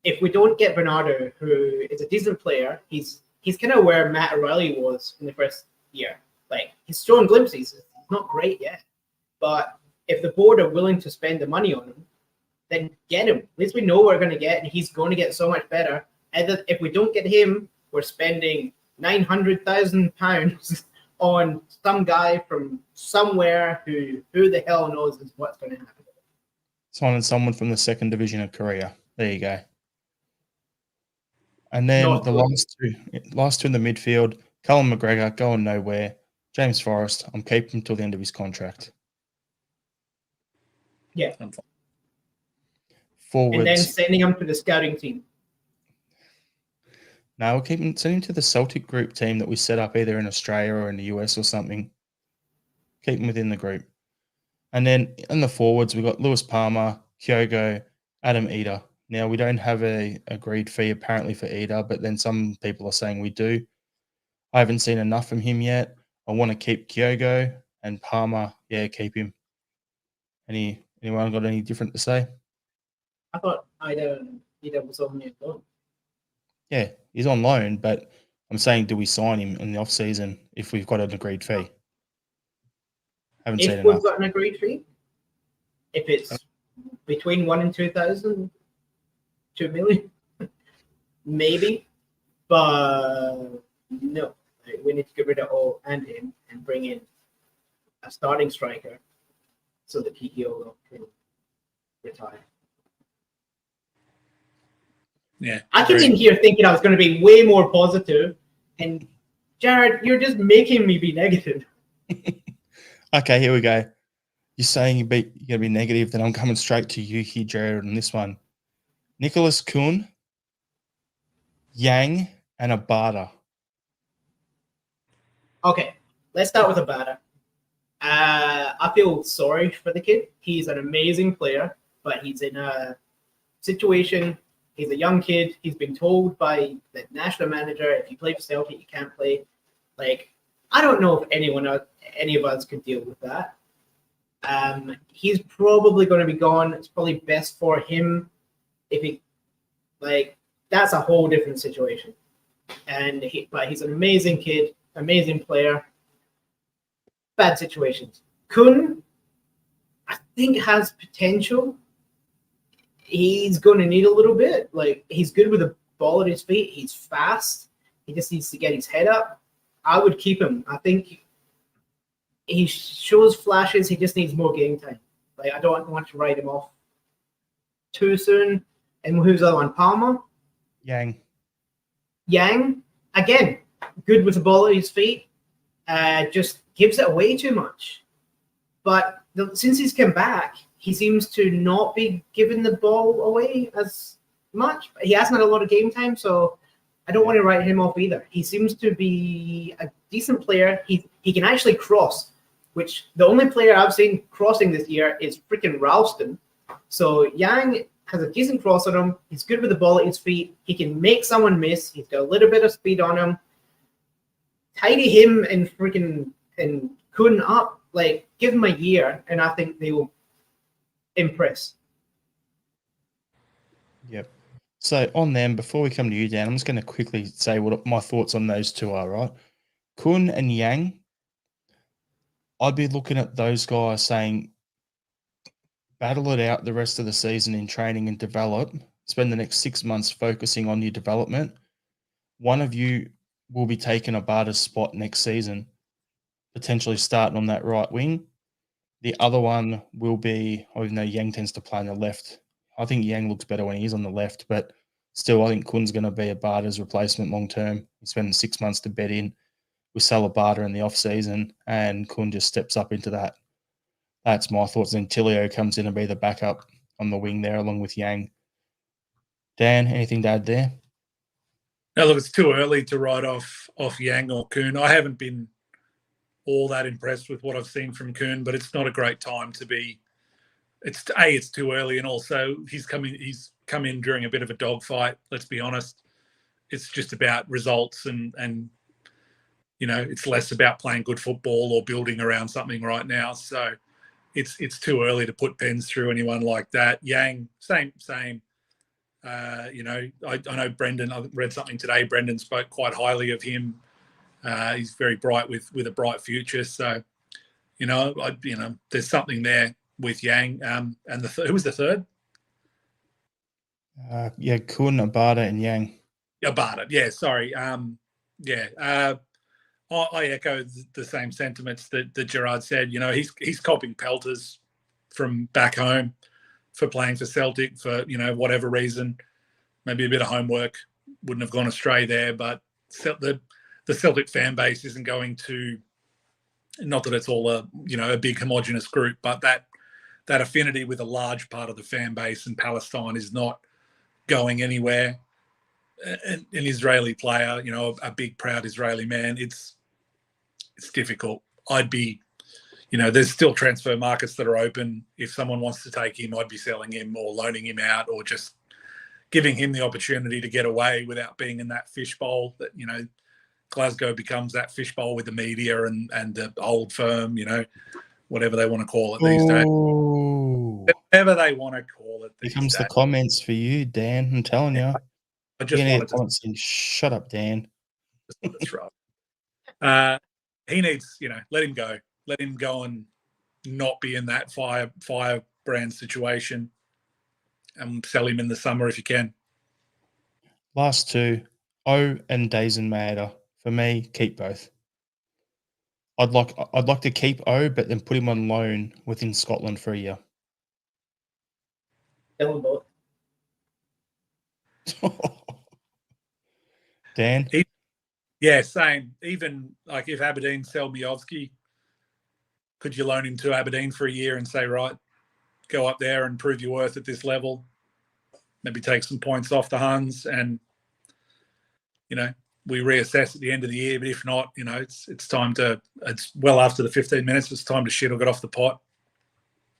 if we don't get Bernardo, who is a decent player, he's kind of where Matt O'Reilly was in the first year. Like, he's showing glimpses. It's not great yet. But if the board are willing to spend the money on him, then get him. At least we know what we're going to get, and he's going to get so much better. And if we don't get him, we're spending £900,000 on some guy from somewhere who the hell knows is what's going to happen. Signing someone from the second division of Korea. There you go. And then last two in the midfield, Callum McGregor going nowhere. James Forrest, I'm keeping him till the end of his contract. Yeah. Forwards. And then sending him to the scouting team. No, we'll send him to the Celtic group team that we set up either in Australia or in the US or something. Keep him within the group. And then in the forwards, we've got Lewis Palmer, Kyogo, Adam Eder. Now, we don't have a agreed fee apparently for Eder, but then some people are saying we do. I haven't seen enough from him yet. I want to keep Kyogo, and Palmer, yeah, keep him. Anyone got any different to say? I thought Eder was only a loan. Yeah, he's on loan, but I'm saying, do we sign him in the off season if we've got an agreed fee? Haven't seen enough. If we've got an agreed fee, if it's between 1 and 2,000, 2 million, maybe, but no, we need to get rid of all and him and bring in a starting striker so that Kyogo can retire. Yeah, I came in here thinking I was going to be way more positive, and Jared, you're just making me be negative. Okay, here we go. You're saying you're going to be negative, then I'm coming straight to you here, Jared, on this one. Nicholas Kuhn, Yang, and Abada. Okay, let's start with Abada. I feel sorry for the kid. He's an amazing player, but he's in a situation. He's a young kid. He's been told by the national manager, if you play for Celtic, you can't play. Like, I don't know if any of us could deal with that. He's probably going to be gone. It's probably best for him if that's a whole different situation. But he's an amazing kid, amazing player. Bad situations. Kuhn, I think, has potential. He's going to need a little bit. Like, he's good with the ball at his feet. He's fast. He just needs to get his head up. I would keep him. I think he shows flashes. He just needs more game time. Like, I don't want to write him off too soon. And who's the other one? Palmer? Yang, again, good with the ball at his feet. Just gives it away too much. But since he's come back, he seems to not be giving the ball away as much. He hasn't had a lot of game time, so I don't want to write him off either. He seems to be a decent player. He can actually cross, which the only player I've seen crossing this year is freaking Ralston. So Yang has a decent cross on him. He's good with the ball at his feet. He can make someone miss. He's got a little bit of speed on him. Tidy him and Kuhn up. Like, give him a year, and I think they will impress. Yep. So on them, before we come to you, Dan, I'm just going to quickly say what my thoughts on those two are, right? Kuhn and Yang, I'd be looking at those guys saying, battle it out the rest of the season in training and develop. Spend the next 6 months focusing on your development. One of you will be taking Abada's spot next season, potentially starting on that right wing. The other one will be, even though Yang tends to play on the left, I think Yang looks better when he's on the left, but still I think Kuhn's going to be Abada's replacement long term. He's spending 6 months to bed in. We sell Abada in the off season, and Kuhn just steps up into that. That's my thoughts. Then Tilio comes in and be the backup on the wing there along with Yang. Dan, anything to add there? No, look, it's too early to write off Yang or Kuhn. I haven't been all that impressed with what I've seen from Kuhn, but it's not a great time to be. It's too early, and also he's come in during a bit of a dogfight. Let's be honest. It's just about results and it's less about playing good football or building around something right now. So it's too early to put pens through anyone like that. Yang, same. I know Brendan. I read something today. Brendan spoke quite highly of him. He's very bright with a bright future. So, there's something there with Yang. And who was the third? Kun, Abada, and Yang. Abada. Yeah, sorry. I echo the same sentiments that Gerard said. He's copping pelters from back home for playing for Celtic for whatever reason. Maybe a bit of homework wouldn't have gone astray there, but the Celtic fan base isn't going to. Not that it's all a big homogenous group, but that affinity with a large part of the fan base in Palestine is not going anywhere. An Israeli player, a big proud Israeli man, it's difficult. I'd be, there's still transfer markets that are open. If someone wants to take him, I'd be selling him or loaning him out or just giving him the opportunity to get away without being in that fishbowl that, Glasgow becomes that fishbowl with the media and the old firm, whatever they want to call it these days. Whatever they want to call it these days. Here comes the comments for you, Dan. I'm telling you. I just wanted to say, shut up, Dan. That's right. He needs, let him go. Let him go and not be in that firebrand situation and sell him in the summer if you can. Last two, O and Dazen Matter. For me, keep both. I'd like to keep O, but then put him on loan within Scotland for a year. Tell them both. Dan? Yeah, same. Even like if Aberdeen sell Miovski, could you loan him to Aberdeen for a year and say, right, go up there and prove your worth at this level? Maybe take some points off the Huns and, we reassess at the end of the year. But if not, it's time to, it's well after the 15 minutes, it's time to shit or get off the pot.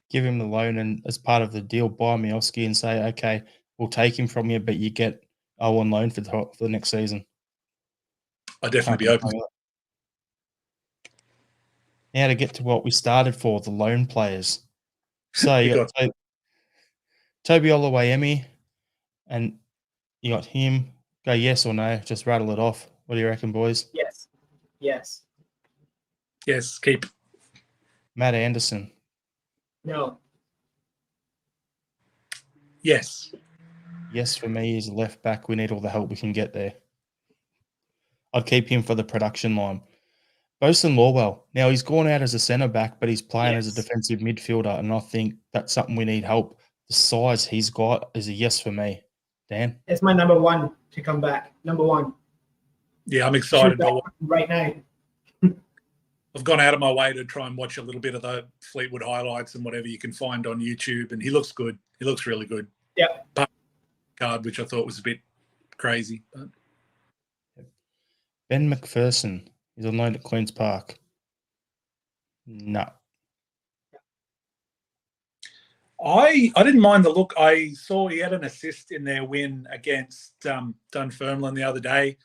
Give him the loan and as part of the deal, buy Miovski and say, okay, we'll take him from you, but you get O on loan for the next season. I'd definitely be open. Now to get to what we started for, the loan players. So you got Toby Oluwayemi, and you got him. Go yes or no. Just rattle it off. What do you reckon, boys? Yes. Yes, keep. Matt Anderson. No. Yes. Yes for me. He's a left back. We need all the help we can get there. I'd keep him for the production line. Bosun Lawwell. Now, he's gone out as a centre back, but he's playing as a defensive midfielder, and I think that's something we need help. The size he's got is a yes for me. Dan? It's my number one to come back. Number one. Yeah, I'm excited right now. I've gone out of my way to try and watch a little bit of the Fleetwood highlights and whatever you can find on YouTube, and he looks good. He looks really good. Yeah. Card, which I thought was a bit crazy. But. Ben McPherson. He's on loan at Queen's Park. No. I didn't mind the look. I saw he had an assist in their win against Dunfermline the other day.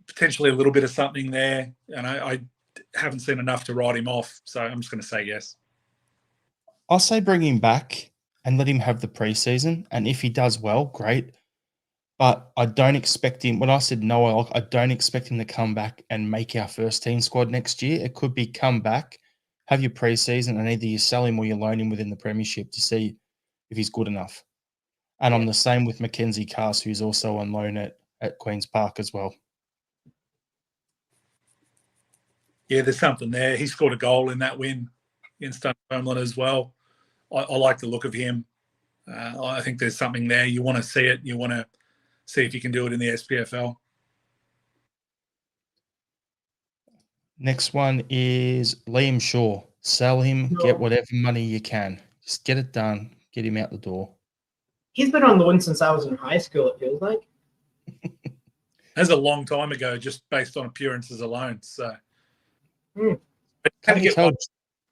Potentially a little bit of something there, and I haven't seen enough to write him off, so I'm just going to say yes. I'll say bring him back and let him have the preseason, and if he does well, great. But I don't expect him. When I said no, I don't expect him to come back and make our first team squad next year. It could be come back, have your preseason, and either you sell him or you loan him within the premiership to see if he's good enough. And I'm the same with Mackenzie Cass, who's also on loan at Queen's Park as well. Yeah, there's something there. He scored a goal in that win against Dunfermline as well. I like the look of him. I think there's something there. You want to see it. You want to see if you can do it in the SPFL. Next one is Liam Shaw. Sell him, get whatever money you can. Just get it done. Get him out the door. He's been on loan since I was in high school, it feels like. That's a long time ago, just based on appearances alone. So, Can you tell?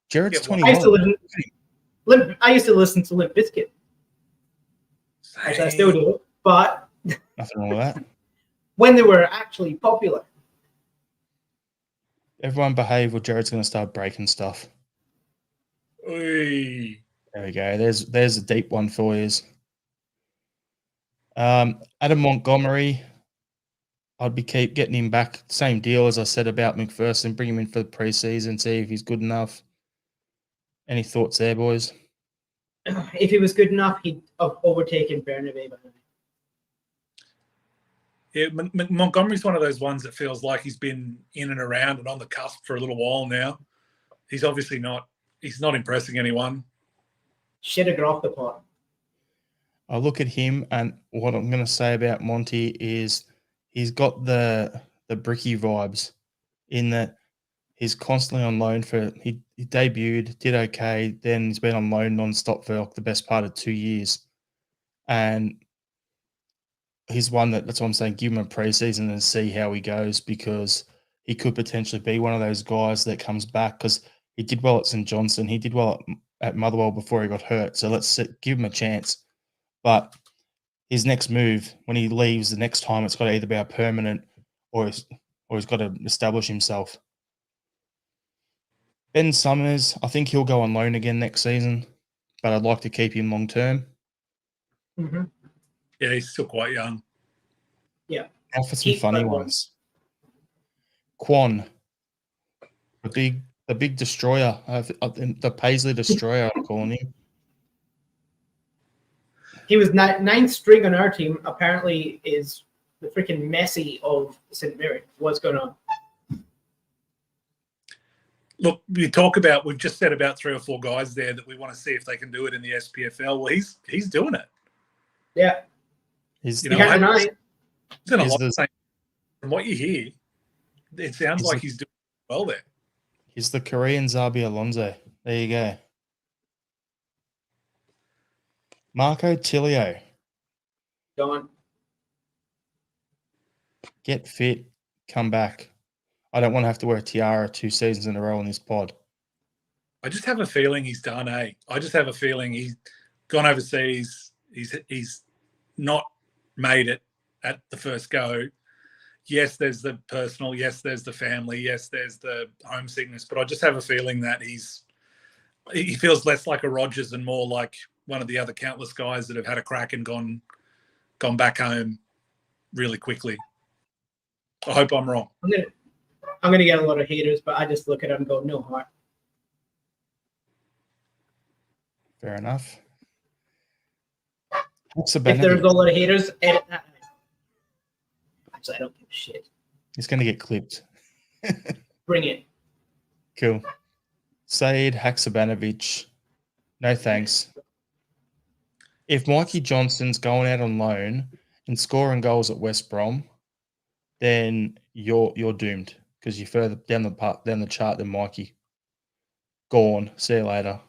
Jared's 21. I used to listen to Limp Bizkit. Actually, I still do, but nothing wrong with that. When they were actually popular. Everyone behave or Jared's going to start breaking stuff. Oy. There we go. There's a deep one for you. Adam Montgomery, I'd be keep getting him back. Same deal as I said about McPherson. Bring him in for the preseason, see if he's good enough. Any thoughts there, boys? If he was good enough, he'd have overtaken Bernabé by now. Yeah, Montgomery's one of those ones that feels like he's been in and around and on the cusp for a little while now. He's obviously not. He's not impressing anyone. Should have got off the pot. I look at him, and what I'm going to say about Monty is he's got the Bricky vibes in that he's constantly on loan for. He debuted, did okay, then he's been on loan non-stop for like the best part of 2 years, and he's one that's what I'm saying. Give him a preseason and see how he goes, because he could potentially be one of those guys that comes back, because he did well at St Johnson. He did well at Motherwell before he got hurt. So let's give him a chance. But his next move, when he leaves the next time, it's got to either be a permanent or he's got to establish himself. Ben Summers, I think he'll go on loan again next season, but I'd like to keep him long term. Mm-hmm. Yeah, he's still quite young. Yeah. Now for some funny ones. Quan, the big destroyer, the Paisley destroyer, I'm calling him. He was ninth string on our team. Apparently, is the freaking Messi of St. Mary. What's going on? Look, we've just said about 3 or 4 guys there that we want to see if they can do it in the SPFL. Well, he's doing it. Yeah. You can't deny it. He's in a lot of things. From what you hear, it sounds like he's doing well there. He's the Korean Zabi Alonso. There you go. Marco Tilio. Go on. Get fit. Come back. I don't want to have to wear a tiara 2 seasons in a row in this pod. I just have a feeling he's done, eh? I just have a feeling he's gone overseas. He's not made it at the first go. Yes, there's the personal. Yes, there's the family. Yes, there's the homesickness. But I just have a feeling that he feels less like a Rodgers and more like one of the other countless guys that have had a crack and gone back home really quickly. I hope I'm wrong. I'm gonna get a lot of haters, but I just look at him and go, no heart. Fair enough. If there's a lot of haters, edit that. Actually, I don't give a shit. He's going to get clipped. Bring it. Cool. Said Haksabanovic, no thanks. If Mikey Johnson's going out on loan and scoring goals at West Brom, then you're doomed, because you're further down the chart than Mikey. Gone. See you later.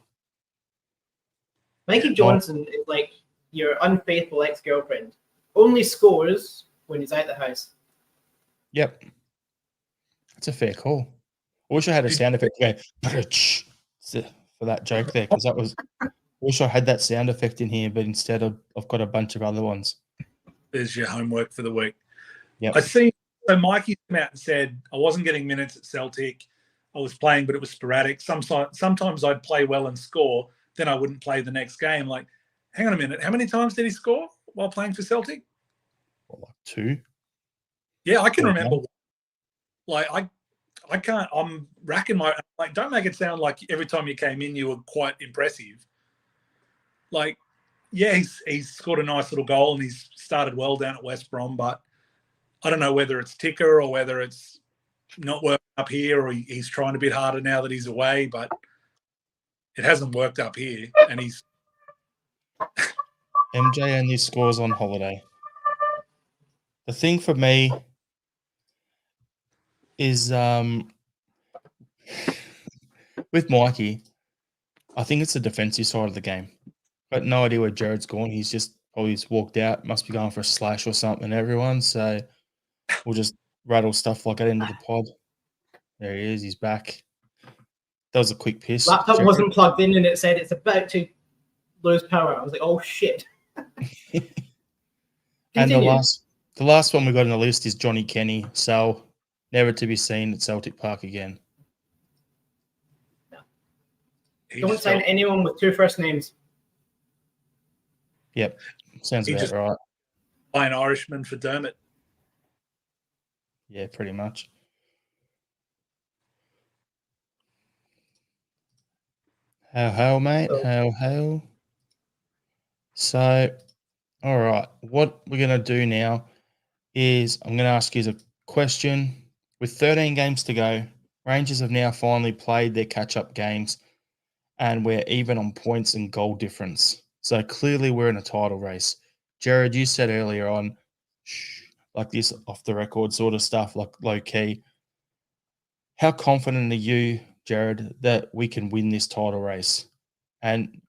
Mikey Johnson is like your unfaithful ex-girlfriend. Only scores when he's out the house. Yep. That's a fair call. I wish I had a sound effect for that joke there, because I wish I had that sound effect in here, but instead I've got a bunch of other ones. There's your homework for the week. Yep. I see. So Mikey came out and said, I wasn't getting minutes at Celtic. I was playing, but it was sporadic. Sometimes I'd play well and score, then I wouldn't play the next game. Like, hang on a minute. How many times did he score while playing for Celtic? Well, like 2. Yeah, I can remember. Like, I can't. I'm racking my. Like, don't make it sound like every time you came in, you were quite impressive. Like, yeah, he's scored a nice little goal and he's started well down at West Brom, but I don't know whether it's ticker or whether it's not working up here, or he's trying a bit harder now that he's away, but it hasn't worked up here. And he's MJ only scores on holiday. The thing for me is with Mikey, I think it's the defensive side of the game. Got no idea where Jared's gone. He's just probably walked out. Must be going for a slash or something, everyone. So we'll just rattle stuff like that into the pod. There he is. He's back. That was a quick piss. Laptop wasn't plugged in and it said it's about to lose power. I was like, oh, shit. And the last one we got on the list is Johnny Kenny. So never to be seen at Celtic Park again. He Don't just sign felt- anyone with 2 first names. Yep, sounds He about just- right. by an Irishman for Dermot. Yeah, pretty much. How, mate? How? So, all right. What we're going to do now is I'm going to ask you a question. With 13 games to go, Rangers have now finally played their catch-up games, and we're even on points and goal difference. So clearly we're in a title race. Jared, you said earlier on, like this off-the-record sort of stuff, like low-key. How confident are you, Jared, that we can win this title race? And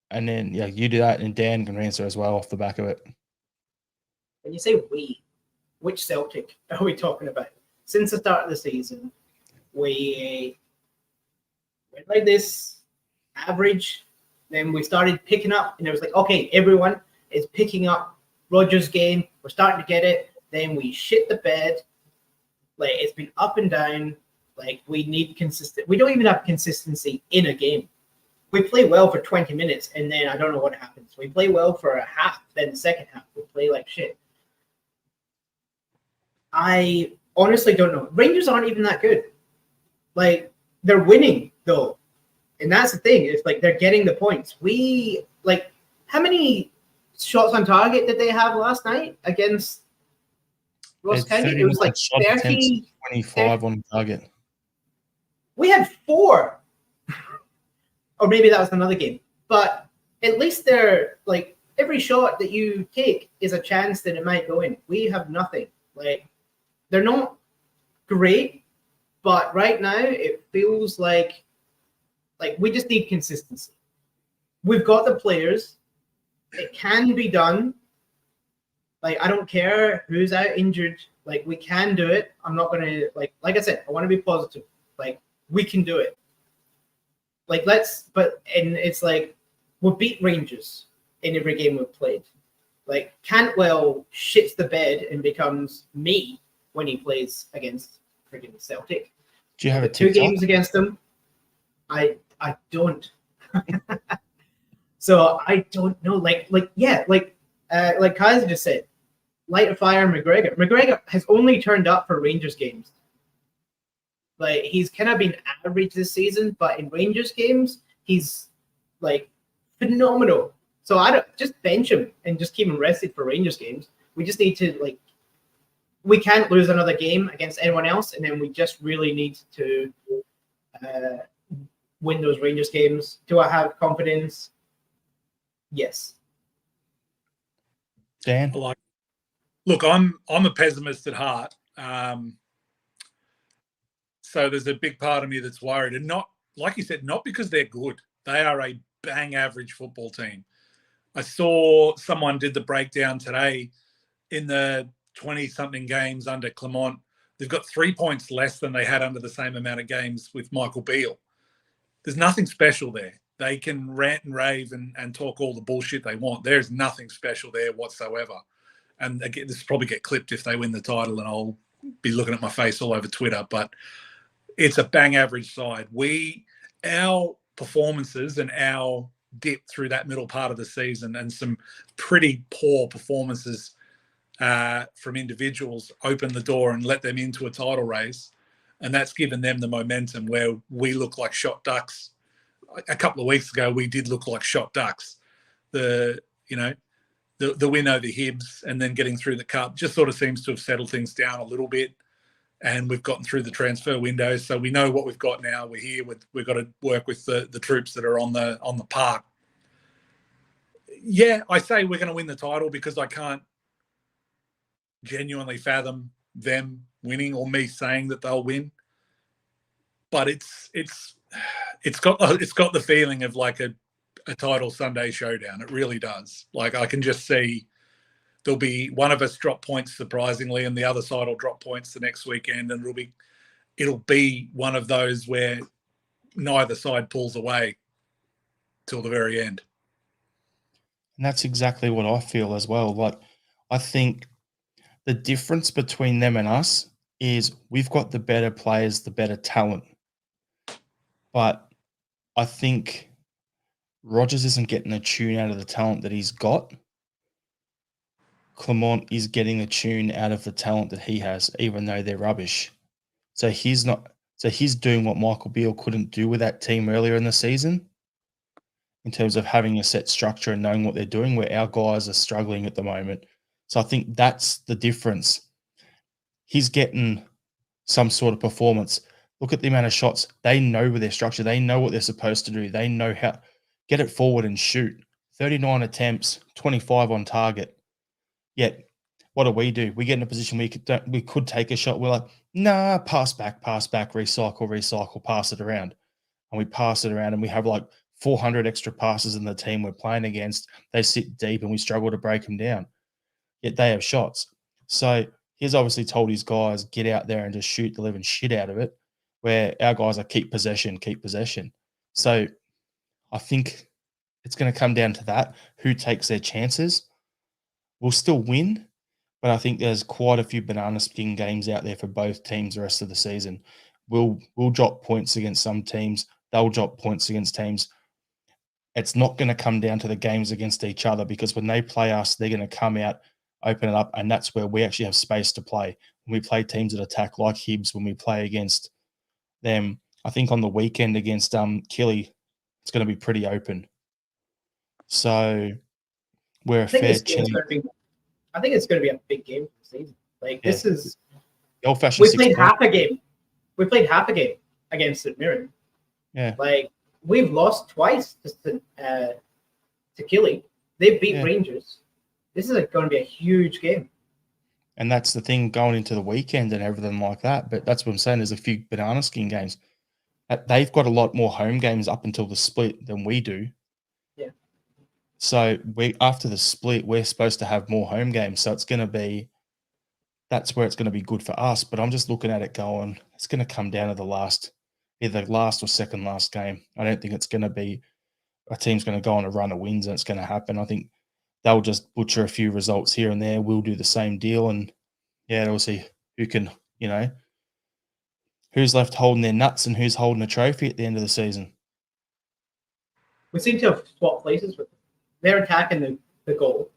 then you do that, and Dan can answer as well off the back of it. When you say we, which Celtic are we talking about? Since the start of the season, we went like this, average. Then we started picking up, and it was like, okay, everyone is picking up Rodgers' game. We're starting to get it. Then we shit the bed. Like, it's been up and down. Like, we need consistent. We don't even have consistency in a game. We play well for 20 minutes, and then I don't know what happens. We play well for a half, then the second half, we play like shit. I honestly don't know. Rangers aren't even that good. Like, they're winning, though. And that's the thing. It's like they're getting the points. We, like, how many shots on target did they have last night against Ross County? It was like 30. 25 on target. We had 4. Or maybe that was another game. But at least they're, like, every shot that you take is a chance that it might go in. We have nothing. Like, they're not great, but right now it feels like we just need consistency. We've got the players. It can be done. Like, I don't care who's out injured. Like, we can do it. I'm not going to, like I said, I want to be positive. Like, we can do it. Like, and it's like, we'll beat Rangers in every game we've played. Like, Cantwell shits the bed and becomes me when he plays against freaking Celtic. Do you have the a 2 TikTok? games against them? I don't. So I don't know. Like Kaiser just said, light a fire McGregor. McGregor has only turned up for Rangers games. Like, he's kind of been average this season, but in Rangers games, he's like phenomenal. So I don't just bench him and just keep him rested for Rangers games. We just need to, we can't lose another game against anyone else, and then we just really need to win those Rangers games. Do I have confidence? Yes. Dan? Look, I'm a pessimist at heart. So there's a big part of me that's worried, and not, like you said, not because they're good. They are a bang average football team. I saw someone did the breakdown today in the 20-something games under Clermont. They've got 3 points less than they had under the same amount of games with Michael Beale. There's nothing special there. They can rant and rave and talk all the bullshit they want. There's nothing special there whatsoever. And again, this will probably get clipped if they win the title, and I'll be looking at my face all over Twitter. But it's a bang average side. Our performances and our dip through that middle part of the season and some pretty poor performances from individuals open the door and let them into a title race. And that's given them the momentum where we look like shot ducks. A couple of weeks ago, we did look like shot ducks. The win over Hibs and then getting through the cup just sort of seems to have settled things down a little bit. And we've gotten through the transfer window, so we know what we've got now. We're here. We've got to work with the troops that are on the park. Yeah, I say we're going to win the title because I can't genuinely fathom them winning or me saying that they'll win. But it's got the feeling of like a title Sunday showdown. It really does. Like, I can just see there'll be one of us drop points surprisingly, and the other side will drop points the next weekend, and it'll be one of those where neither side pulls away till the very end. And that's exactly what I feel as well. Like, I think the difference between them and us is we've got the better players, the better talent. But I think Rodgers isn't getting a tune out of the talent that he's got. Clement is getting a tune out of the talent that he has, even though they're rubbish. So he's not. So he's doing what Michael Beale couldn't do with that team earlier in the season, in terms of having a set structure and knowing what they're doing, where our guys are struggling at the moment. So I think that's the difference. He's getting some sort of performance. Look at the amount of shots. They know with their structure. They know what they're supposed to do. They know how get it forward and shoot. 39 attempts, 25 on target. Yet, what do? We get in a position where we could take a shot. We're like, nah, pass back, recycle, pass it around. And we pass it around and we have like 400 extra passes in the team we're playing against. They sit deep and we struggle to break them down. Yet they have shots. So he's obviously told his guys, get out there and just shoot the living shit out of it, where our guys are keep possession. So I think it's going to come down to that. Who takes their chances? We'll still win, but I think there's quite a few banana skin games out there for both teams the rest of the season. We'll drop points against some teams. They'll drop points against teams. It's not going to come down to the games against each other, because when they play us, they're going to come out, open it up, and that's where we actually have space to play. When we play teams that attack like Hibs, when we play against them, I think on the weekend against Killy, it's going to be pretty open. So we're a fair chance. I think it's going to be a big game for the season. Like, this is the old-fashioned. We played half a game. We played half a game against St. Mirren. Yeah. Like, we've lost twice to Killy. They beat Rangers. This is going to be a huge game. And that's the thing going into the weekend and everything like that. But that's what I'm saying. There's a few banana skin games. They've got a lot more home games up until the split than we do. Yeah. So after the split, we're supposed to have more home games. So it's going to be, that's where it's going to be good for us. But I'm just looking at it going, it's going to come down to either last or second last game. I don't think it's going to be a team's going to go on a run of wins and it's going to happen. I think they'll just butcher a few results here and there. We'll do the same deal. And we'll see who can, who's left holding their nuts and who's holding a trophy at the end of the season. We seem to have swapped places with them. They're attacking the goal,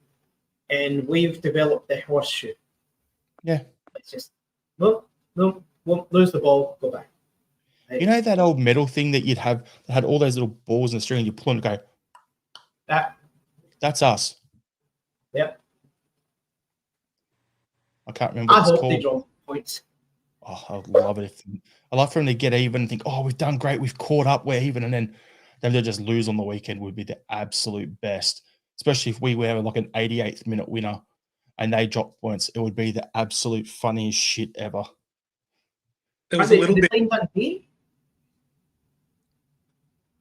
and we've developed the horseshoe. Yeah. It's just, we'll lose the ball, go back. You know that old metal thing that you'd have that had all those little balls in the string and you pull and go? That's us. Yep. I can't remember what it's called. I hope they draw points. Oh, I love it. I love for them to get even and think, oh, we've done great. We've caught up. We're even. And then them to just lose on the weekend would be the absolute best. Especially if we were like an 88th minute winner and they drop points. It would be the absolute funniest shit ever. There was a little bit. Playing Dundee?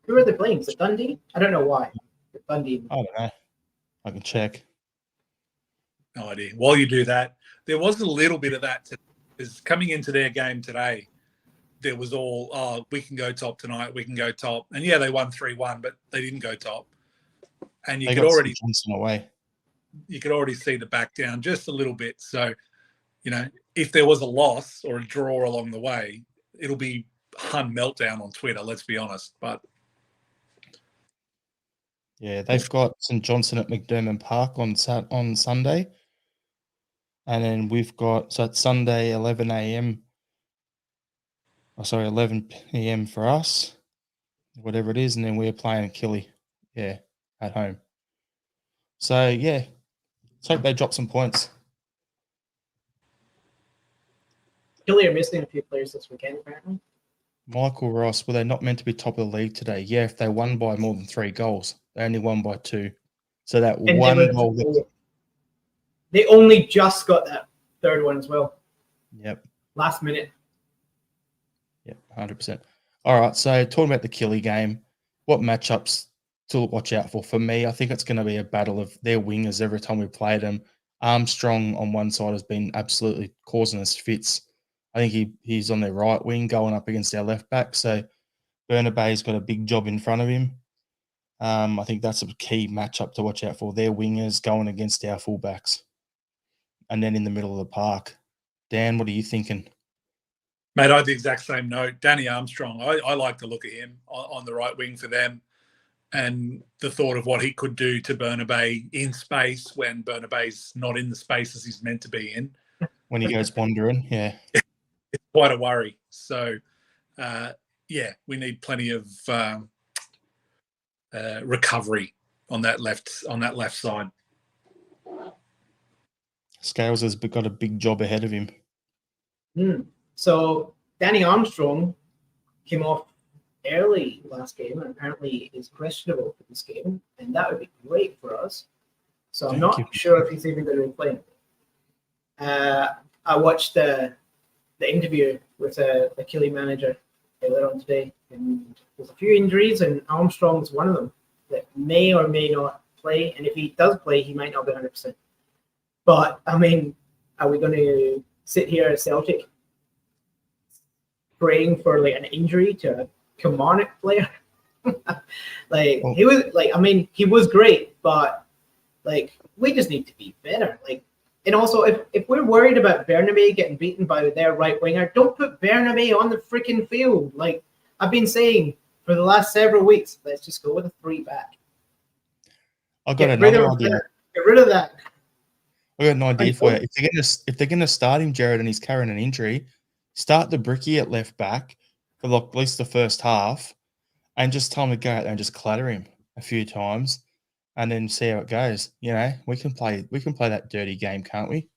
Who are they playing? Is it Dundee? I don't know why. Dundee. I don't know. I can check. No idea. While you do that, there was a little bit of that. Because coming into their game today, there was all, we can go top tonight, we can go top. And they won 3-1, but they didn't go top. And you could already Johnson away. You could already see the back down just a little bit. So, if there was a loss or a draw along the way, it'll be Hun meltdown on Twitter, let's be honest. But they've got St. Johnson at McDermott Park on Sunday. And then we've got, so it's Sunday, 11 a.m. 11 p.m. for us, whatever it is. And then we're playing Killy, at home. So, let's hope they drop some points. Killy are missing a few players this weekend, apparently. Michael Ross, were they not meant to be top of the league today? Yeah, if they won by more than 3 goals. They only won by 2. So that and one goal. They only just got that third one as well. Yep. Last minute. Yep, 100%. All right, so talking about the Killy game, what matchups to watch out for? For me, I think it's going to be a battle of their wingers every time we played them. Armstrong on one side has been absolutely causing us fits. I think he's on their right wing going up against our left back. So Bernabé's got a big job in front of him. I think that's a key matchup to watch out for. Their wingers going against our fullbacks. And then in the middle of the park. Dan, what are you thinking? Mate, I had the exact same note. Danny Armstrong, I like to look at him on the right wing for them, and the thought of what he could do to Bernabei in space when Bernabei's not in the spaces he's meant to be in. When he goes wandering, yeah. It's quite a worry. So, we need plenty of recovery on that left side. Scales has got a big job ahead of him. So Danny Armstrong came off early last game and apparently is questionable for this game, and that would be great for us. So I'm not sure if he's even going to be playing. I watched the interview with the Killie manager earlier on today, and there's a few injuries, and Armstrong's one of them that may or may not play. And if he does play, he might not be 100%. But I mean, are we going to sit here at Celtic praying for like an injury to a Kilmarnock player? He was great, but like we just need to be better. Like, and also if we're worried about Bernabei getting beaten by their right winger, don't put Bernabei on the freaking field. Like I've been saying for the last several weeks, let's just go with a 3-back. I've got another idea. Get rid of that. I've got an idea for you. If they're gonna start him, Jared, and he's carrying an injury, start the Bricky at left back for like at least the first half, and just tell him to go out there and just clatter him a few times, and then see how it goes. You know, we can play that dirty game, can't we?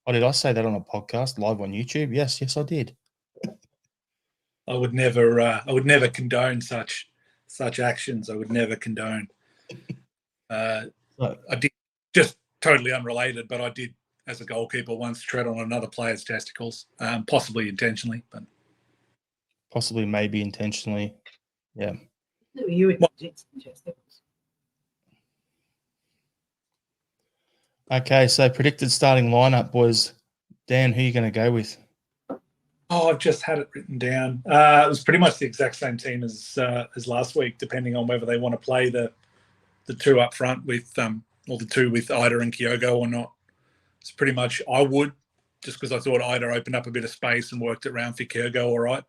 Oh, did I say that on a podcast live on YouTube? Yes, I did. I would never condone such actions. I would never condone. I did, just totally unrelated, but I did, as a goalkeeper, once tread on another player's testicles, possibly intentionally, but possibly maybe intentionally. Yeah. You would testicles. Okay, so predicted starting lineup, boys. Dan, who are you going to go with? Oh, I've just had it written down. It was pretty much the exact same team as last week, depending on whether they want to play the two up front with or the two with Ida and Kyogo or not. It's pretty much I would, just because I thought Ida opened up a bit of space and worked it around for Kyogo all right.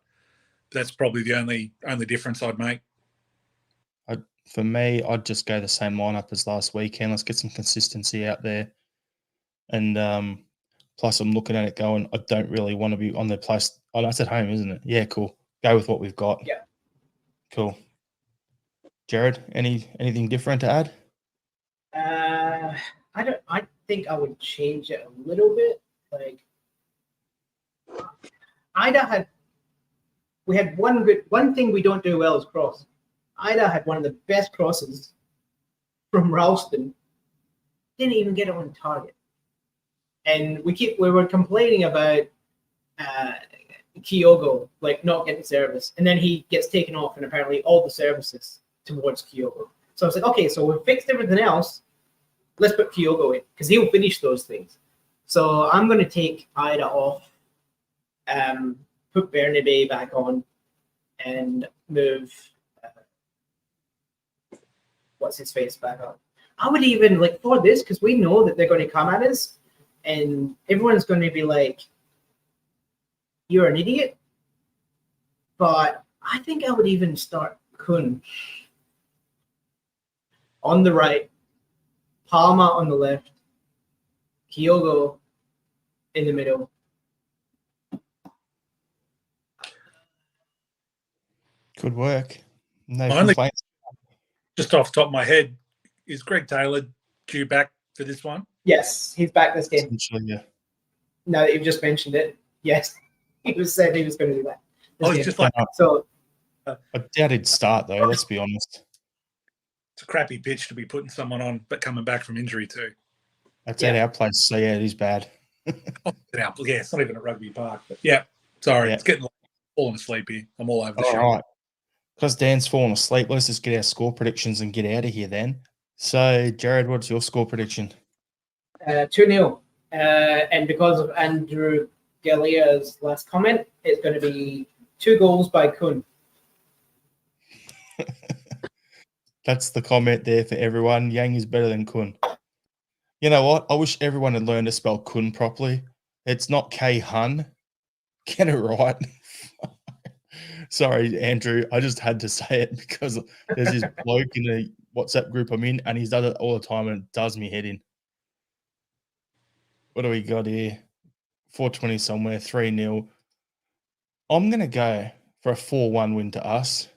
But that's probably the only difference I'd make. For me, I'd just go the same lineup as last weekend. Let's get some consistency out there. And plus, I'm looking at it going, I don't really want to be on the place. Oh, that's at home, isn't it? Yeah, cool. Go with what we've got. Yeah. Cool. Jared, anything different to add? I think I would change it a little bit. Like, we had one thing we don't do well is cross. Ida had one of the best crosses from Ralston. Didn't even get it on target. And we were complaining about Kyogo like not getting service, and then he gets taken off, and apparently all the services towards Kyogo. So I was like, okay, so we've fixed everything else. Let's put Kyogo in because he'll finish those things. So I'm going to take Ida off, put Bernabei back on, and move what's his face back on. I would even like for this because we know that they're going to come at us, and everyone's going to be like, "You're an idiot." But I think I would even start Kun on the right, Palma on the left, Kyogo in the middle. Could work. No Finally, complaints. just off the top of my head, is Greg Taylor due back for this one? Yes, he's back this game. Yeah. Now that you've just mentioned it, yes, he said he was going to do that. He's just like so. I doubt he'd start though. Let's be honest. It's a crappy pitch to be putting someone on, but coming back from injury too. That's at our place, so yeah, it is bad. It's not even a rugby park, but it's getting falling asleep here. I'm all over the show. All right. Because Dan's fallen asleep, let's just get our score predictions and get out of here then. So, Jared, what's your score prediction? 2-0. And because of Andrew Galia's last comment, it's going to be 2 goals by Kun. That's the comment there for everyone. Yang is better than Kun. You know what? I wish everyone had learned to spell Kun properly. It's not K-Hun. Get it right. Sorry, Andrew. I just had to say it because there's this bloke in the WhatsApp group I'm in, and he's done it all the time, and it does me head in. What do we got here? 420 somewhere, 3-0. I'm going to go for a 4-1 win to us.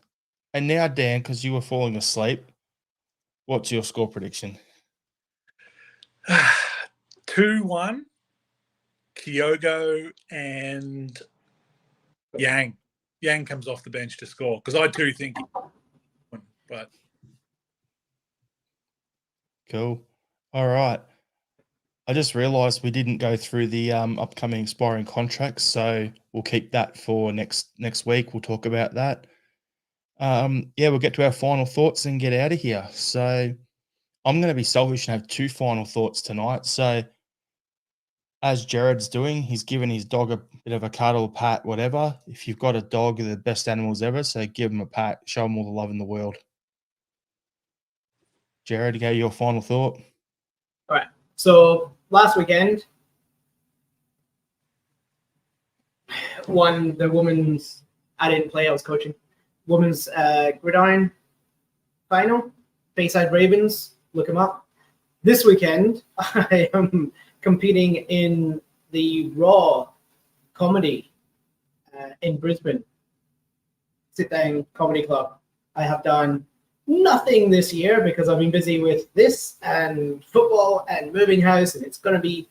And now, Dan, because you were falling asleep, what's your score prediction? 2-1, Kyogo and Yang. Yang comes off the bench to score because I too think. But Cool. All right. I just realised we didn't go through the upcoming expiring contracts, so we'll keep that for next week. We'll talk about that. We'll get to our final thoughts and get out of here. So I'm going to be selfish and have 2 final thoughts tonight. So as Jared's doing, he's given his dog a bit of a cuddle, pat, whatever. If you've got a dog, they're the best animals ever, so give them a pat, show them all the love in the world. Jared, go your final thought. All right. So last weekend, won the women's. I didn't play. I was coaching. Women's gridiron final. Bayside Ravens. Look them up. This weekend, I am competing in the Raw comedy in Brisbane. Sit down comedy club. I have done nothing this year because I've been busy with this and football and moving house, and it's going to be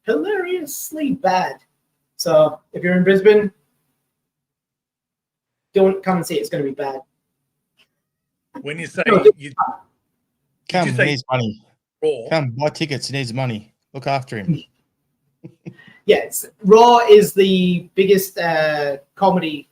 hilariously bad. So if you're in Brisbane, don't come and see it. It's going to be bad. when you say you Come, you he say needs money. Raw, Come, buy tickets. He needs money. Look after him. Yes, Raw is the biggest comedy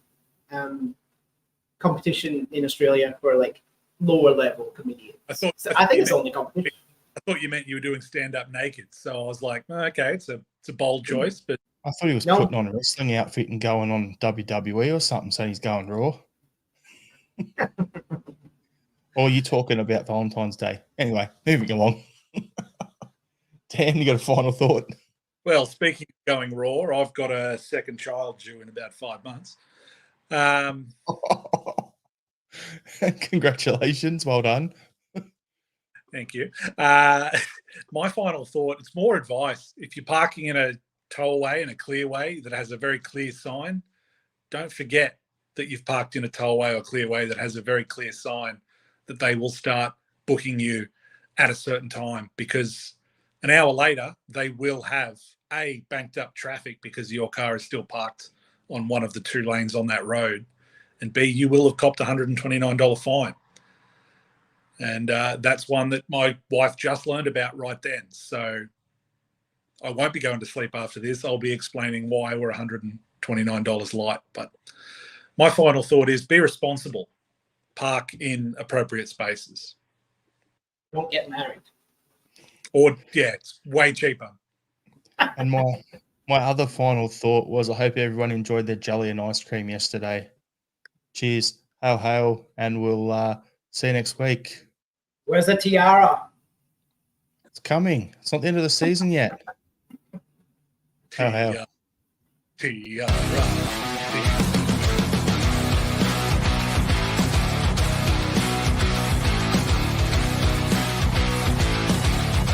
competition in Australia for like lower level comedians. I thought it's only competition. I thought you meant you were doing stand up naked. So I was like, okay, it's a bold choice, but I thought he was putting on a wrestling outfit and going on WWE or something, so he's going Raw. Or are you talking about Valentine's Day? Anyway, moving along. Dan, you got a final thought? well, speaking of going raw, I've got a second child due in about 5 months. Congratulations. Well done. Thank you. My final thought, it's more advice. If you're parking in a tollway and a clearway that has a very clear sign, don't forget that you've parked in a tollway or clearway that has a very clear sign that they will start booking you at a certain time, because an hour later they will have A, banked up traffic because your car is still parked on one of the 2 lanes on that road, and B, you will have copped a $129 fine. And that's one that my wife just learned about right then. So I won't be going to sleep after this. I'll be explaining why we're $129 light. But my final thought is be responsible. Park in appropriate spaces. Don't get married. Or, yeah, it's way cheaper. And my other final thought was I hope everyone enjoyed their jelly and ice cream yesterday. Cheers. Hail, hail. And we'll see you next week. Where's the tiara? It's coming. It's not the end of the season yet. Hail, hail. Tiara.